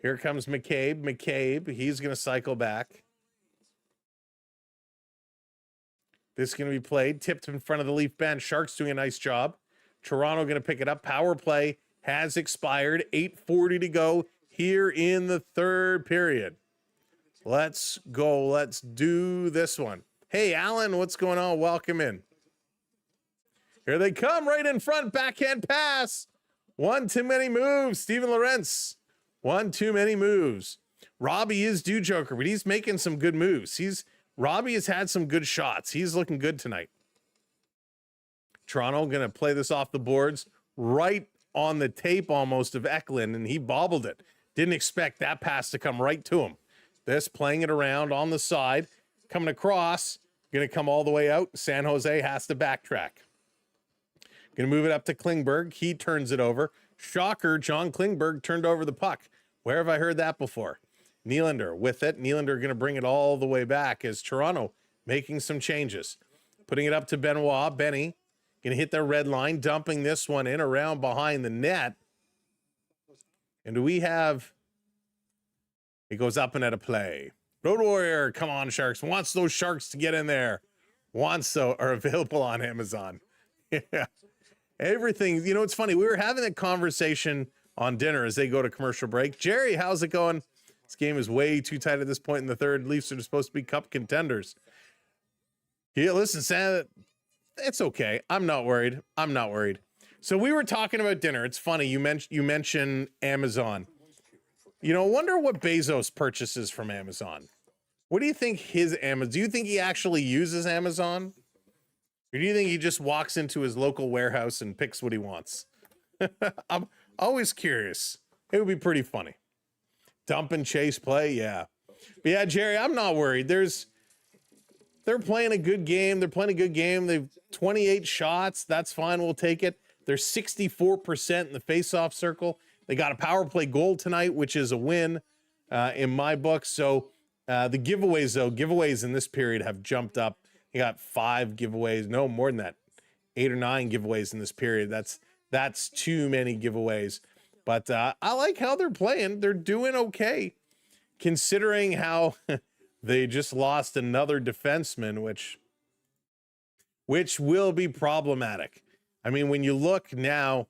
Here comes McCabe. McCabe, he's going to cycle back. This is going to be played. Tipped in front of the Leaf bench. Sharks doing a nice job. Toronto going to pick it up. Power play has expired. 8:40 to go here in the third period. Let's go. Let's do this one. Hey, Alan, what's going on? Welcome in. Here they come right in front. Backhand pass. One too many moves. Steven Lorentz. One too many moves. Robbie is due Joker, but he's making some good moves. Robbie has had some good shots. He's looking good tonight. Toronto going to play this off the boards right on the tape almost of Eklund, and he bobbled it. Didn't expect that pass to come right to him. This playing it around on the side, coming across, going to come all the way out. San Jose has to backtrack. Going to move it up to Klingberg. He turns it over. Shocker, John Klingberg turned over the puck. Where have I heard that before? Nylander with it. Nylander going to bring it all the way back as Toronto making some changes. Putting it up to Benoit. Benny going to hit the red line, dumping this one in around behind the net. And do we have... It goes up and at a play. Road Warrior, come on, Sharks. Wants those Sharks to get in there. Wants so are available on Amazon. Yeah. Everything, you know, it's funny. We were having that conversation on dinner as they go to commercial break. Jerry, how's it going? This game is way too tight at this point in the third. Leafs are supposed to be cup contenders. Yeah, listen, Sam, it's okay. I'm not worried. I'm not worried. So we were talking about dinner. It's funny. You mentioned Amazon. You know, wonder what Bezos purchases from Amazon. What do you think his Amazon? Do you think he actually uses Amazon? Or do you think he just walks into his local warehouse and picks what he wants? I'm always curious. It would be pretty funny. Dump and chase play, yeah. But yeah, Jerry, I'm not worried. They're playing a good game. They're playing a good game. They've 28 shots. That's fine. We'll take it. They're 64% in the faceoff circle. They got a power play goal tonight, which is a win in my book. So the giveaways, though, giveaways in this period have jumped up. You got 5 giveaways. No, more than that. 8 or 9 giveaways in this period. That's too many giveaways. But I like how they're playing. They're doing okay, considering how they just lost another defenseman, which will be problematic. I mean, when you look now,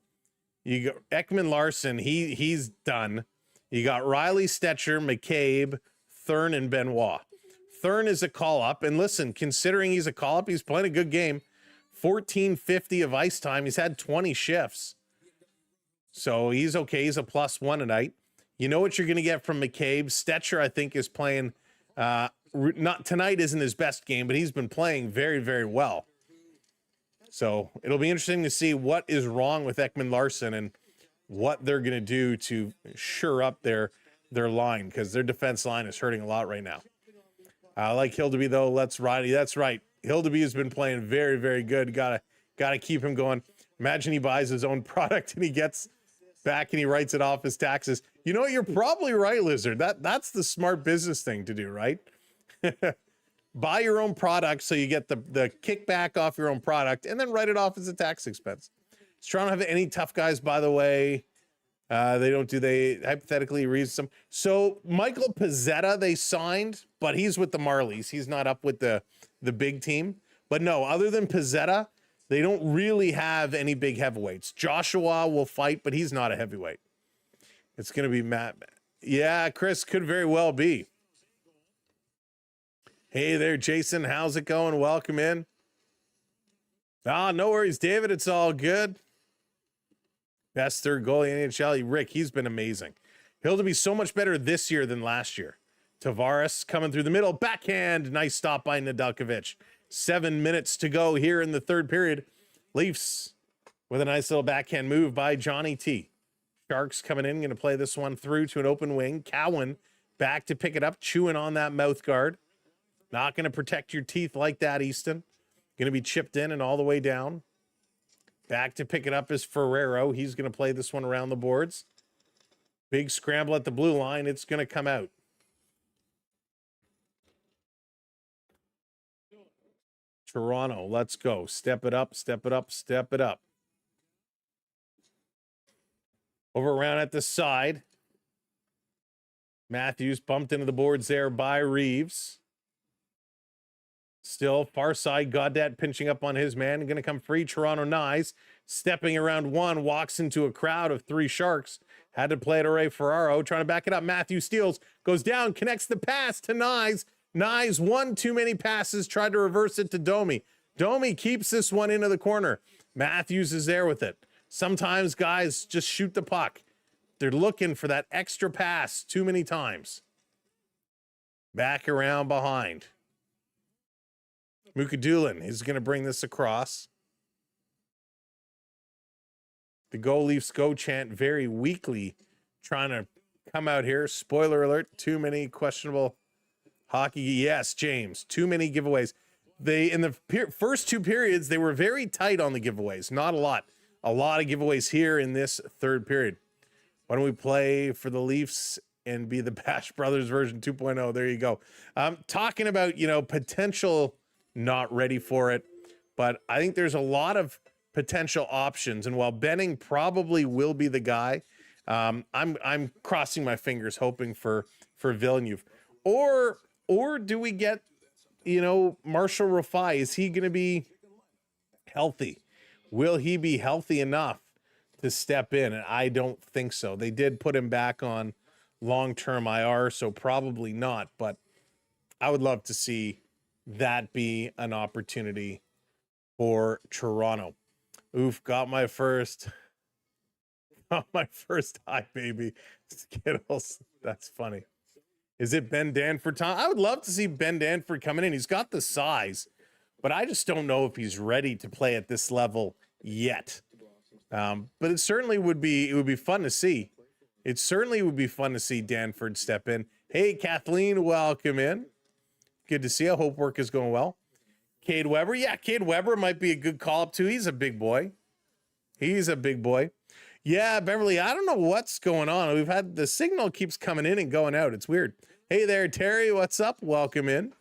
you got Ekman Larson. He's done. You got Riley, Stetcher, McCabe, Thurn, and Benoit. Thurn is a call-up, and listen, considering he's a call-up, he's playing a good game. 1450 of ice time. He's had 20 shifts. So he's okay. He's a +1 tonight. You know what you're going to get from McCabe. Stetcher, I think, is playing, not tonight isn't his best game, but he's been playing very, very well. So it'll be interesting to see what is wrong with Ekman Larson and what they're going to do to shore up their line, because their defense line is hurting a lot right now. I like Hildeby, though. Let's ride. That's right. Hildeby has been playing very, very good. Gotta keep him going. Imagine he buys his own product and he gets back and he writes it off his taxes. You know what? You're probably right, Lizard. That's the smart business thing to do, right? Buy your own product so you get the kickback off your own product and then write it off as a tax expense. Does Toronto have any tough guys, by the way? They hypothetically read some. So Michael Pezzetta they signed, but he's with the Marlies. He's not up with the big team. But no, other than Pezzetta, they don't really have any big heavyweights. Joshua will fight, but he's not a heavyweight. It's going to be Matt. Yeah, Chris, could very well be. Hey there, Jason. How's it going? Welcome in. No worries, David. It's all good. Best third goalie in NHL, Rick. He's been amazing. He'll be so much better this year than last year. Tavares coming through the middle. Backhand. Nice stop by Nedeljkovic. 7 minutes to go here in the third period. Leafs with a nice little backhand move by Johnny T. Sharks coming in. Going to play this one through to an open wing. Cowan back to pick it up. Chewing on that mouth guard. Not going to protect your teeth like that, Easton. Going to be chipped in and all the way down. Back to pick it up is Ferrero. He's going to play this one around the boards. Big scramble at the blue line. It's going to come out. Toronto, let's go. Step it up, step it up, step it up. Over around at the side. Matthews bumped into the boards there by Reeves. Still, far side, Gaudette pinching up on his man. Going to come free. Toronto Nyes stepping around one, walks into a crowd of 3 Sharks. Had to play it to Ray Ferraro, trying to back it up. Matthews steals, goes down, connects the pass to Nyes. Nyes, one too many passes, tried to reverse it to Domi. Domi keeps this one into the corner. Matthews is there with it. Sometimes guys just shoot the puck. They're looking for that extra pass too many times. Back around behind. Mukadulin is going to bring this across. The Go Leafs Go chant very weakly trying to come out here. Spoiler alert, too many questionable Hockey, yes, James. Too many giveaways. In the first two periods, they were very tight on the giveaways. Not a lot. A lot of giveaways here in this third period. Why don't we play for the Leafs and be the Bash Brothers version 2.0? There you go. Talking about, potential not ready for it, but I think there's a lot of potential options. And while Benning probably will be the guy, I'm crossing my fingers hoping for Villeneuve. Or do we get, Marshall Rafai? Is he going to be healthy? Will he be healthy enough to step in? And I don't think so. They did put him back on long-term IR, so probably not. But I would love to see that be an opportunity for Toronto. Oof, got my first high, baby. Skittles. That's funny. Is it Ben Danford time? I would love to see Ben Danford coming in. He's got the size, but I just don't know if he's ready to play at this level yet. But it certainly would be fun to see. It certainly would be fun to see Danford step in. Hey, Kathleen, welcome in. Good to see you. Hope work is going well. Cade Weber. Yeah, Cade Weber might be a good call up too. He's a big boy. Yeah, Beverly, I don't know what's going on. We've had the signal keeps coming in and going out. It's weird. Hey there, Terry. What's up? Welcome in.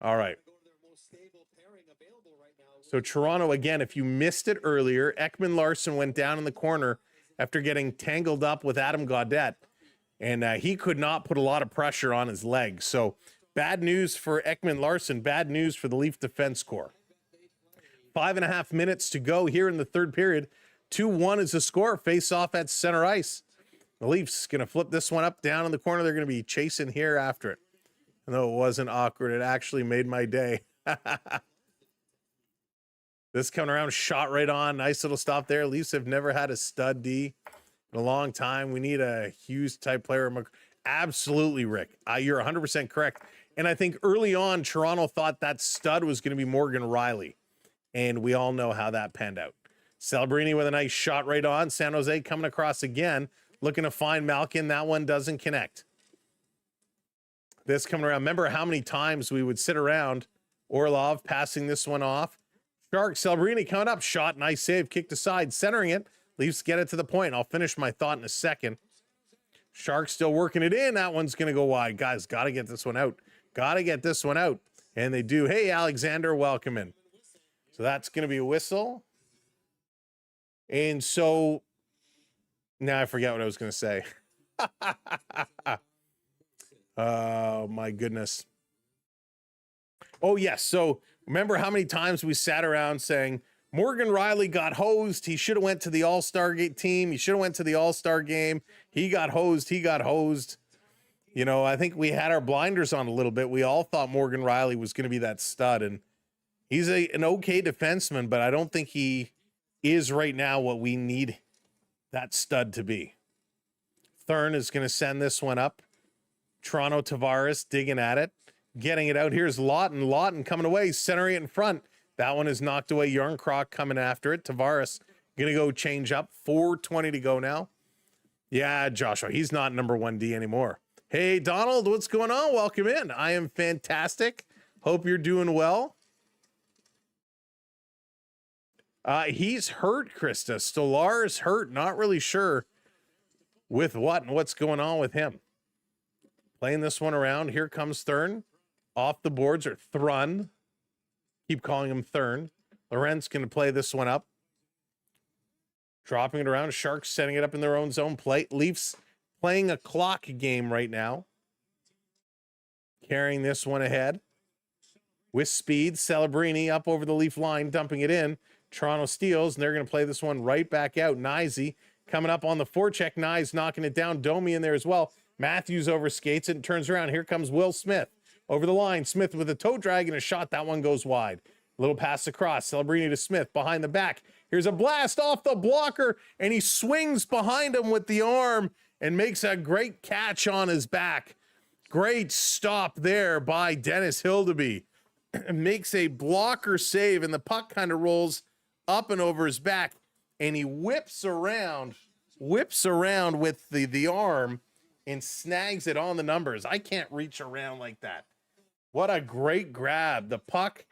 All right. So Toronto, again, if you missed it earlier, Ekman Larson went down in the corner after getting tangled up with Adam Gaudette, and he could not put a lot of pressure on his legs. So bad news for Ekman Larson, bad news for the Leaf defense corps. 5.5 minutes to go here in the third period. 2-1 is the score. Face off at center ice. The Leafs going to flip this one up, down in the corner. They're going to be chasing here after it. And though it wasn't awkward, it actually made my day. This coming around, shot right on. Nice little stop there. Leafs have never had a stud D in a long time. We need a Hughes type player. Absolutely, Rick. You're 100% correct. And I think early on, Toronto thought that stud was going to be Morgan Rielly. And we all know how that panned out. Celebrini with a nice shot right on. San Jose coming across again, looking to find Malkin. That one doesn't connect. This coming around. Remember how many times we would sit around. Orlov passing this one off. Shark, Celebrini coming up. Shot, nice save, kicked aside, centering it. Leafs get it to the point. I'll finish my thought in a second. Shark still working it in. That one's going to go wide. Guys, got to get this one out. And they do. Hey, Alexander, welcome in. So that's going to be a whistle. And so now I forget what I was going to say. Oh, my goodness. Oh, yes. So remember how many times we sat around saying Morgan Rielly got hosed. He should have went to the All-Star team. He should have went to the All-Star game. He got hosed. I think we had our blinders on a little bit. We all thought Morgan Rielly was going to be that stud, and he's an okay defenseman, but I don't think he is right now what we need that stud to be. Thurn is going to send this one up. Toronto Tavares digging at it, getting it out. Here's Lawton. Lawton coming away, centering it in front. That one is knocked away. Yarncroc coming after it. Tavares going to go change up. 4:20 to go now. Yeah, Joshua, he's not number 1D anymore. Hey, Donald, what's going on? Welcome in. I am fantastic. Hope you're doing well. He's hurt, Krista. Stolar's hurt. Not really sure with what and what's going on with him. Playing this one around. Here comes Thurn. Off the boards, or Thrun. Keep calling him Thurn. Lorentz going to play this one up. Dropping it around. Sharks setting it up in their own zone. Leafs playing a clock game right now. Carrying this one ahead. With speed. Celebrini up over the Leaf line. Dumping it in. Toronto steals, and they're going to play this one right back out. Nyzy coming up on the forecheck. Nyes knocking it down. Domi in there as well. Matthews overskates it and turns around. Here comes Will Smith over the line. Smith with a toe drag and a shot. That one goes wide. Little pass across. Celebrini to Smith behind the back. Here's a blast off the blocker, and he swings behind him with the arm and makes a great catch on his back. Great stop there by Dennis Hildeby. Makes a blocker save, and the puck kind of rolls up and over his back, and he whips around with the arm and snags it on the numbers. I can't reach around like that. What a great grab. The puck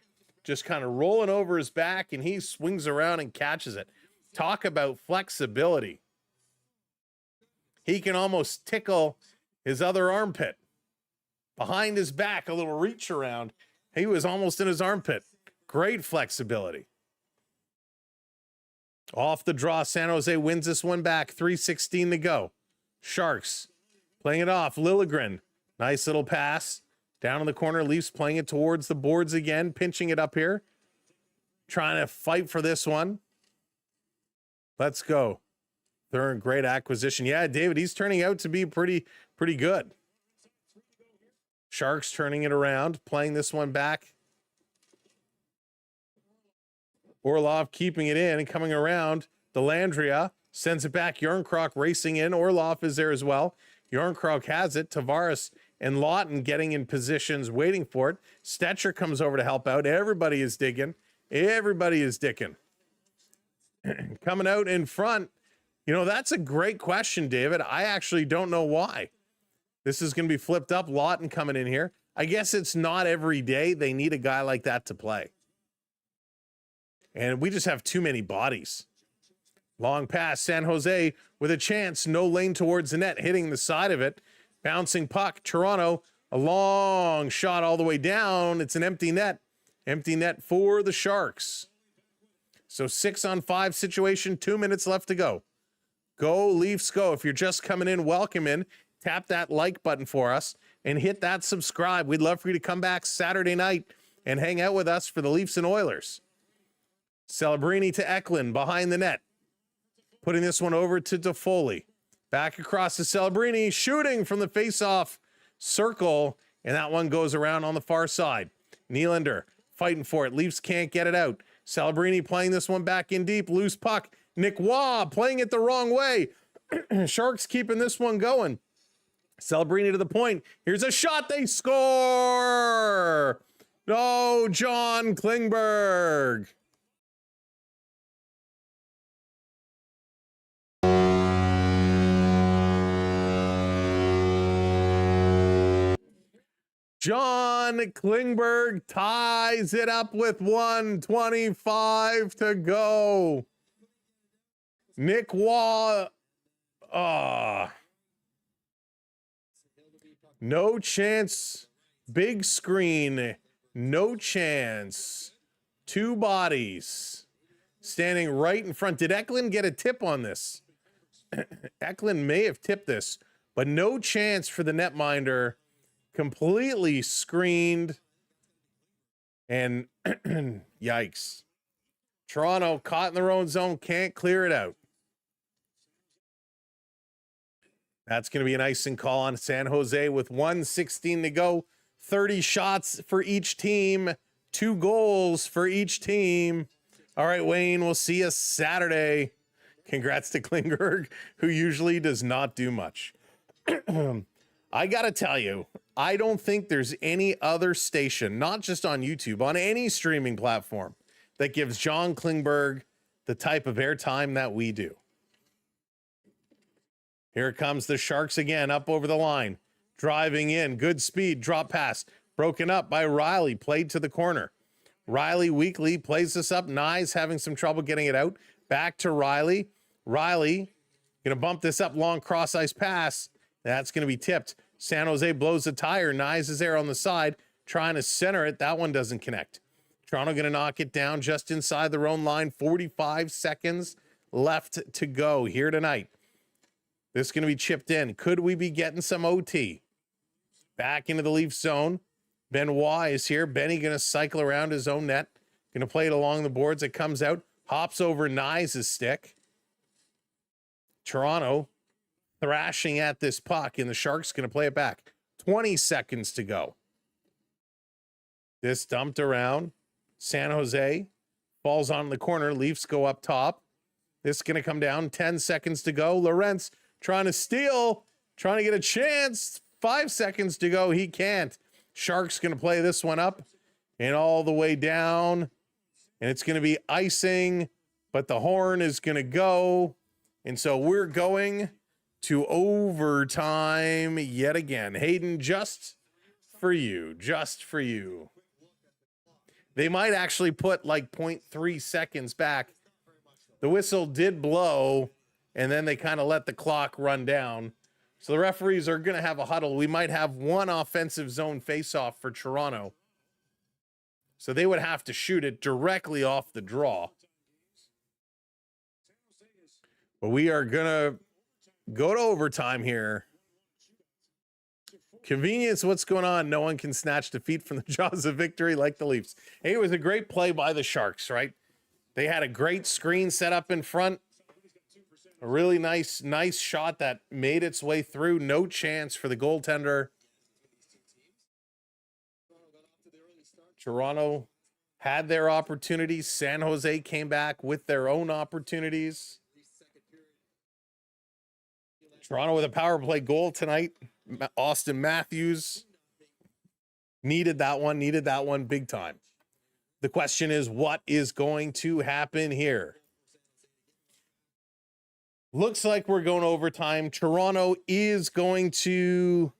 just kind of rolling over his back, and he swings around and catches it. Talk about flexibility. He can almost tickle his other armpit. Behind his back, a little reach around. He was almost in his armpit. Great flexibility. Off the draw, San Jose wins this one back. 3:16 to go. Sharks playing it off. Liljegren, nice little pass. Down in the corner, Leafs playing it towards the boards again, pinching it up here. Trying to fight for this one. Let's go. Third, great acquisition. Yeah, David, he's turning out to be pretty good. Sharks turning it around, playing this one back. Orlov keeping it in and coming around. Delandria sends it back. Järnkrok racing in. Orlov is there as well. Järnkrok has it. Tavares and Lawton getting in positions, waiting for it. Stetcher comes over to help out. Everybody is digging. Everybody is dicking. Coming out in front. You know, that's a great question, David. I actually don't know why. This is going to be flipped up. Lawton coming in here. I guess it's not every day they need a guy like that to play. And we just have too many bodies. Long pass, San Jose with a chance. No lane towards the net, hitting the side of it. Bouncing puck, Toronto, a long shot all the way down. It's an empty net. Empty net for the Sharks. So 6-on-5 situation, 2 minutes left to go. Go, Leafs, go. If you're just coming in, welcome in. Tap that like button for us and hit that subscribe. We'd love for you to come back Saturday night and hang out with us for the Leafs and Oilers. Celebrini to Eklund behind the net. Putting this one over to Toffoli. Back across to Celebrini, shooting from the face-off circle, and that one goes around on the far side. Nylander fighting for it. Leafs can't get it out. Celebrini playing this one back in deep. Loose puck. Nick Waugh playing it the wrong way. Sharks keeping this one going. Celebrini to the point. Here's a shot. They score. No, John Klingberg. John Klingberg ties it up with 1:25 to go. Nick Waugh. No chance. Big screen. No chance. Two bodies standing right in front. Did Eklund get a tip on this? Eklund may have tipped this, but no chance for the netminder. Completely screened. And yikes. Toronto caught in their own zone. Can't clear it out. That's going to be an icing call on San Jose with 1:16 to go. 30 shots for each team. 2 goals for each team. All right, Wayne, we'll see you Saturday. Congrats to Klingberg, who usually does not do much. I got to tell you, I don't think there's any other station, not just on YouTube, on any streaming platform, that gives John Klingberg the type of airtime that we do. Here comes the Sharks again, up over the line. Driving in, good speed, drop pass. Broken up by Riley, played to the corner. Riley weakly plays this up. Nye's having some trouble getting it out. Back to Riley. Riley going to bump this up, long cross-ice pass. That's going to be tipped. San Jose blows the tire. Nye's is there on the side, trying to center it. That one doesn't connect. Toronto going to knock it down just inside their own line. 45 seconds left to go here tonight. This is going to be chipped in. Could we be getting some OT? Back into the Leaf zone. Benoit is here. Benny going to cycle around his own net. Going to play it along the boards. It comes out. Hops over Nye's stick. Toronto thrashing at this puck, and the Sharks going to play it back. 20 seconds to go. This dumped around. San Jose falls on the corner. Leafs go up top. This is going to come down. 10 seconds to go. Lorentz trying to steal, trying to get a chance. 5 seconds to go. He can't. Sharks going to play this one up and all the way down. And it's going to be icing, but the horn is going to go. And so we're going to overtime yet again. Hayden, just for you, just for you. They might actually put like 0.3 seconds back. The whistle did blow, and then they kind of let the clock run down. So the referees are going to have a huddle. We might have one offensive zone faceoff for Toronto. So they would have to shoot it directly off the draw. But we are going to go to overtime here. Convenience, what's going on? No one can snatch defeat from the jaws of victory like the Leafs. Hey, it was a great play by the Sharks, right? They had a great screen set up in front. A really nice shot that made its way through. No chance for the goaltender. Toronto had their opportunities. San Jose came back with their own opportunities. Toronto with a power play goal tonight. Austin Matthews needed that one big time. The question is, what is going to happen here? Looks like we're going overtime. Toronto is going to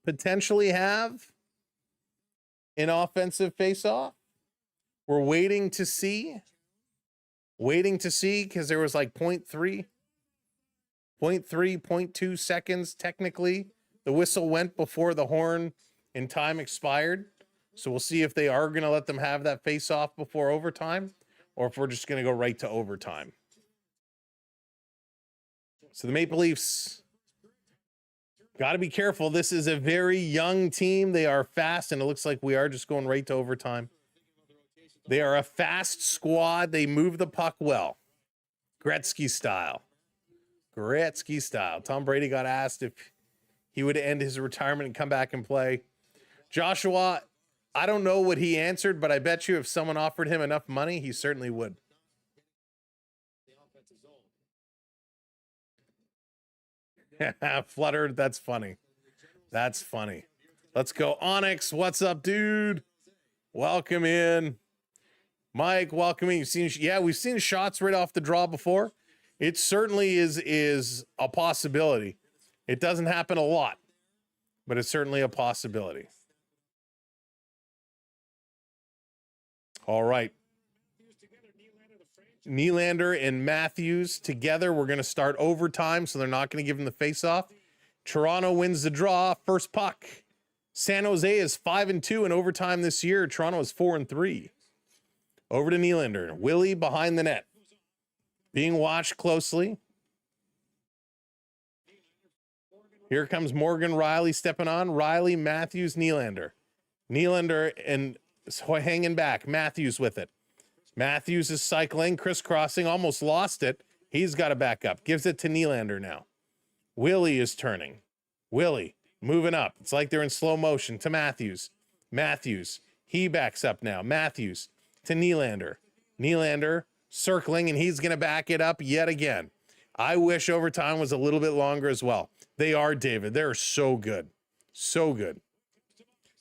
potentially have an offensive faceoff. We're waiting to see because there was like 0.2 seconds technically. The whistle went before the horn and time expired. So we'll see if they are going to let them have that face-off before overtime or if we're just going to go right to overtime. So the Maple Leafs got to be careful. This is a very young team. They are fast, and it looks like we are just going right to overtime. They are a fast squad. They move the puck well. Gretzky style. Tom Brady got asked if he would end his retirement and come back and play. Joshua, I don't know what he answered, but I bet you if someone offered him enough money, he certainly would. Fluttered, that's funny. That's funny. Let's go. Onyx, what's up, dude? Welcome in. Mike, welcome in. You've seen, we've seen shots right off the draw before. It certainly is a possibility. It doesn't happen a lot, but it's certainly a possibility. All right. Nylander and Matthews together. We're going to start overtime, so they're not going to give them the face-off. Toronto wins the draw. First puck. San Jose is 5-2 in overtime this year. Toronto is 4-3. Over to Nylander. Willie behind the net. Being watched closely. Here comes Morgan Riley stepping on. Riley, Matthews, Nylander. Nylander and hanging back. Matthews with it. Matthews is cycling, crisscrossing, almost lost it. He's got to back up. Gives it to Nylander now. Willie is turning. Willie moving up. It's like they're in slow motion to Matthews. Matthews. He backs up now. Matthews to Nylander. Nylander circling, and he's going to back it up yet again. I wish overtime was a little bit longer as well. They are, David. They're so good. So good.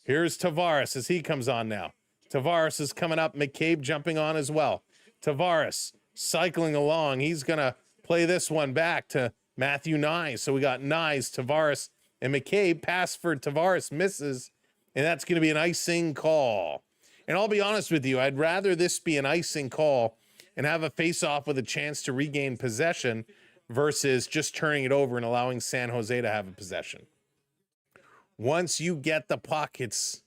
Here's Tavares as he comes on now. Tavares is coming up. McCabe jumping on as well. Tavares cycling along. He's going to play this one back to Matthew Nyes. So we got Nyes, Tavares, and McCabe. Pass for Tavares misses, and that's going to be an icing call. And I'll be honest with you, I'd rather this be an icing call and have a face-off with a chance to regain possession versus just turning it over and allowing San Jose to have a possession. Once you get the puck, it's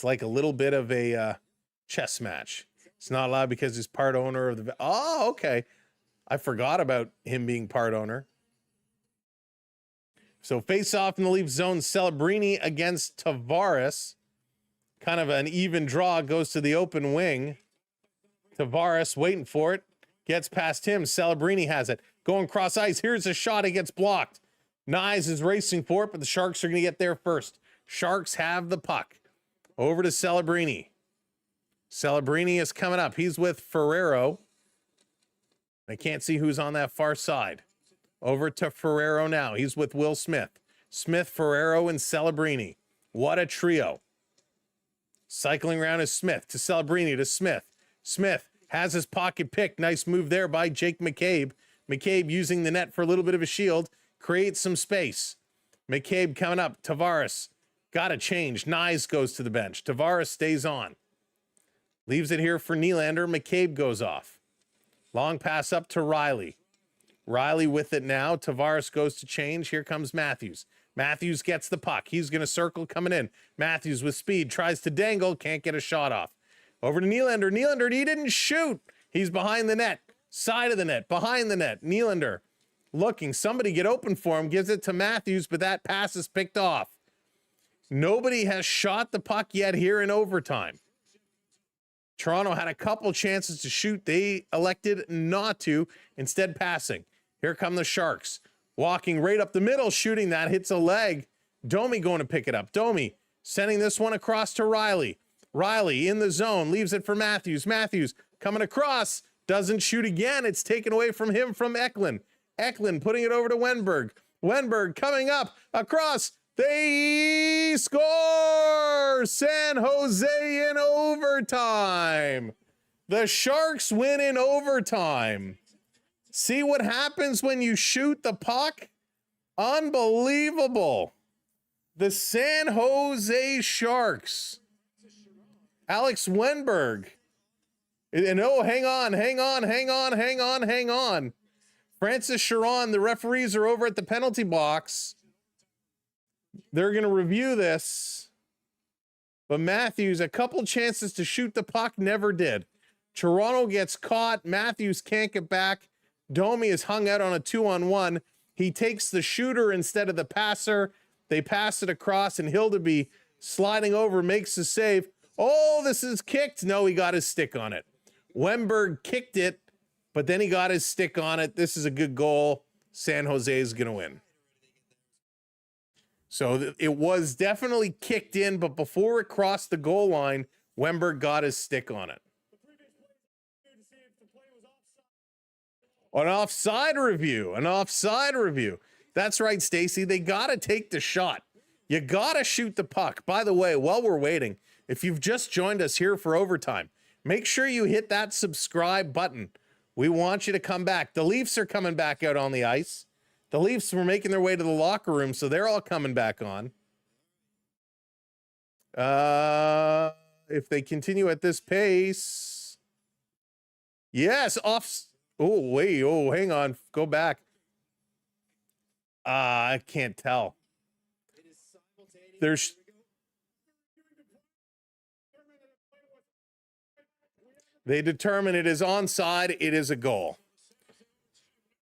like a little bit of a chess match. It's not allowed because he's part owner of the... Oh, okay. I forgot about him being part owner. So face-off in the Leaf zone. Celebrini against Tavares. Kind of an even draw. Goes to the open wing. Tavares waiting for it. Gets past him. Celebrini has it. Going cross ice. Here's a shot. It gets blocked. Nyes is racing for it, but the Sharks are going to get there first. Sharks have the puck. Over to Celebrini. Celebrini is coming up. He's with Ferrero. I can't see who's on that far side. Over to Ferrero now. He's with Will Smith. Smith, Ferrero, and Celebrini. What a trio. Cycling around is Smith to Celebrini to Smith. Smith has his pocket picked. Nice move there by Jake McCabe. McCabe using the net for a little bit of a shield. create some space. McCabe coming up. Tavares got to change. Nyes goes to the bench. Tavares stays on. Leaves it here for Nylander. McCabe goes off. Long pass up to Riley. Riley with it now. Tavares goes to change. Here comes Matthews. Matthews gets the puck. He's going to circle coming in. Matthews with speed. Tries to dangle. Can't get a shot off. Over to Nylander. Nylander, he didn't shoot. He's behind the net. Side of the net. Behind the net. Nylander looking. Somebody get open for him. Gives it to Matthews, but that pass is picked off. Nobody has shot the puck yet here in overtime. Toronto had a couple chances to shoot. They elected not to, instead passing. Here come the Sharks. Walking right up the middle, shooting that, hits a leg. Domi going to pick it up. Domi sending this one across to Riley. Riley in the zone, leaves it for Matthews. Matthews coming across, doesn't shoot again. It's taken away from him from Eklund. Eklund putting it over to Wenberg. Wenberg coming up, across. They score! San Jose in overtime. The Sharks win in overtime. See what happens when you shoot the puck? Unbelievable. The San Jose Sharks. Alex Wenberg. And oh, hang on. Francis Chiron, the referees are over at the penalty box. They're going to review this. But Matthews, a couple chances to shoot the puck, never did. Toronto gets caught. Matthews can't get back. Domi is hung out on a 2-on-1. He takes the shooter instead of the passer. They pass it across, and Hildeby sliding over, makes the save. Oh, this is kicked. No, he got his stick on it. Wenberg kicked it, but then he got his stick on it. This is a good goal. San Jose is going to win. So it was definitely kicked in, but before it crossed the goal line, Wenberg got his stick on it. An offside review. That's right, Stacy. They got to take the shot. You got to shoot the puck. By the way, while we're waiting, if you've just joined us here for overtime, make sure you hit that subscribe button. We want you to come back. The Leafs are coming back out on the ice. The Leafs were making their way to the locker room, so they're all coming back on. If they continue at this pace. Yes, off. Oh, wait. Oh, hang on. Go back. I can't tell. They determine it is onside. It is a goal.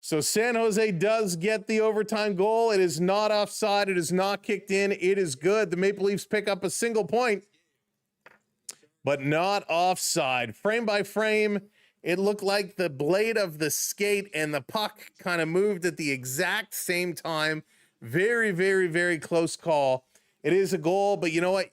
So San Jose does get the overtime goal. It is not offside. It is not kicked in. It is good. The Maple Leafs pick up a single point, but not offside. Frame by frame, it looked like the blade of the skate and the puck kind of moved at the exact same time. Very, very, very close call. It is a goal, but you know what?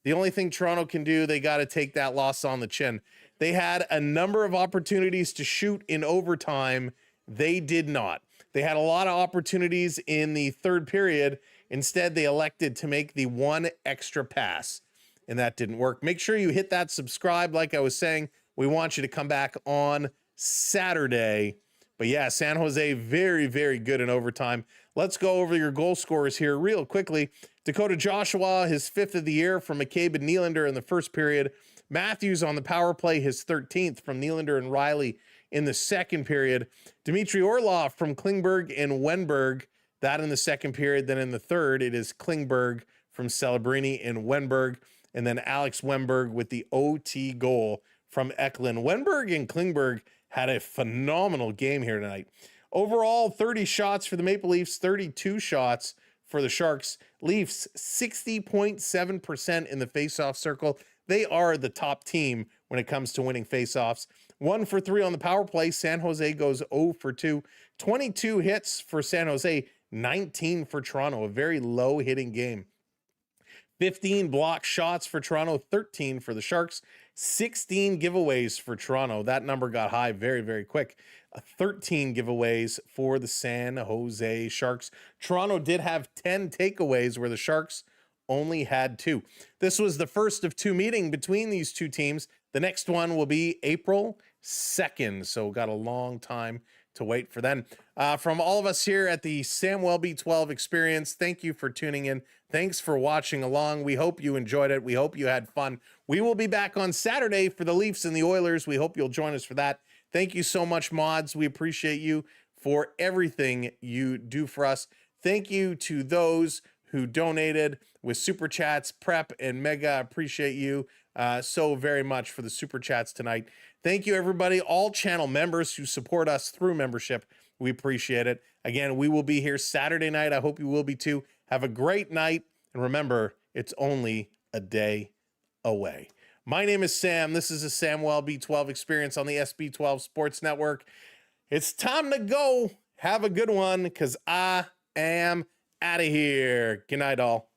The only thing Toronto can do, they got to take that loss on the chin. They had a number of opportunities to shoot in overtime. They did not. They had a lot of opportunities in the third period. Instead, they elected to make the one extra pass, and that didn't work. Make sure you hit that subscribe. Like I was saying, we want you to come back on Saturday. But yeah, San Jose, very, very good in overtime. Let's go over your goal scorers here real quickly. Dakota Joshua, his 5th of the year from McCabe and Nylander in the first period. Matthews on the power play, his 13th from Nylander and Riley in the second period. Dmitry Orlov from Klingberg and Wenberg, that in the second period. Then in the third, it is Klingberg from Celebrini and Wenberg. And then Alex Wenberg with the OT goal from Eklund. Wenberg and Klingberg had a phenomenal game here tonight. Overall, 30 shots for the Maple Leafs, 32 shots for the Sharks. Leafs, 60.7% in the faceoff circle. They are the top team when it comes to winning faceoffs. 1 for 3 on the power play. San Jose goes 0 for 2. 22 hits for San Jose, 19 for Toronto. A very low hitting game. 15 block shots for Toronto, 13 for the Sharks. 16 giveaways for Toronto. That number got high very, very quick. 13 giveaways for the San Jose Sharks. Toronto did have 10 takeaways where the Sharks only had 2. This was the first of 2 meetings between these two teams. The next one will be April 2nd. So got a long time to wait for then. From all of us here at the Samwelb12 Experience, thank you for tuning in. Thanks for watching along. We hope you enjoyed it. We hope you had fun. We will be back on Saturday for the Leafs and the Oilers. We hope you'll join us for that. Thank you so much, mods. We appreciate you for everything you do for us. Thank you to those who donated with Super Chats. Prep and Mega, appreciate you so very much for the Super Chats tonight. Thank you, everybody, all channel members who support us through membership. We appreciate it. Again, we will be here Saturday night. I hope you will be too. Have a great night. And remember, it's only a day away. My name is Sam. This is a Samwelb12 Experience on the SB12 Sports Network. It's time to go. Have a good one, because I am out of here. Good night, all.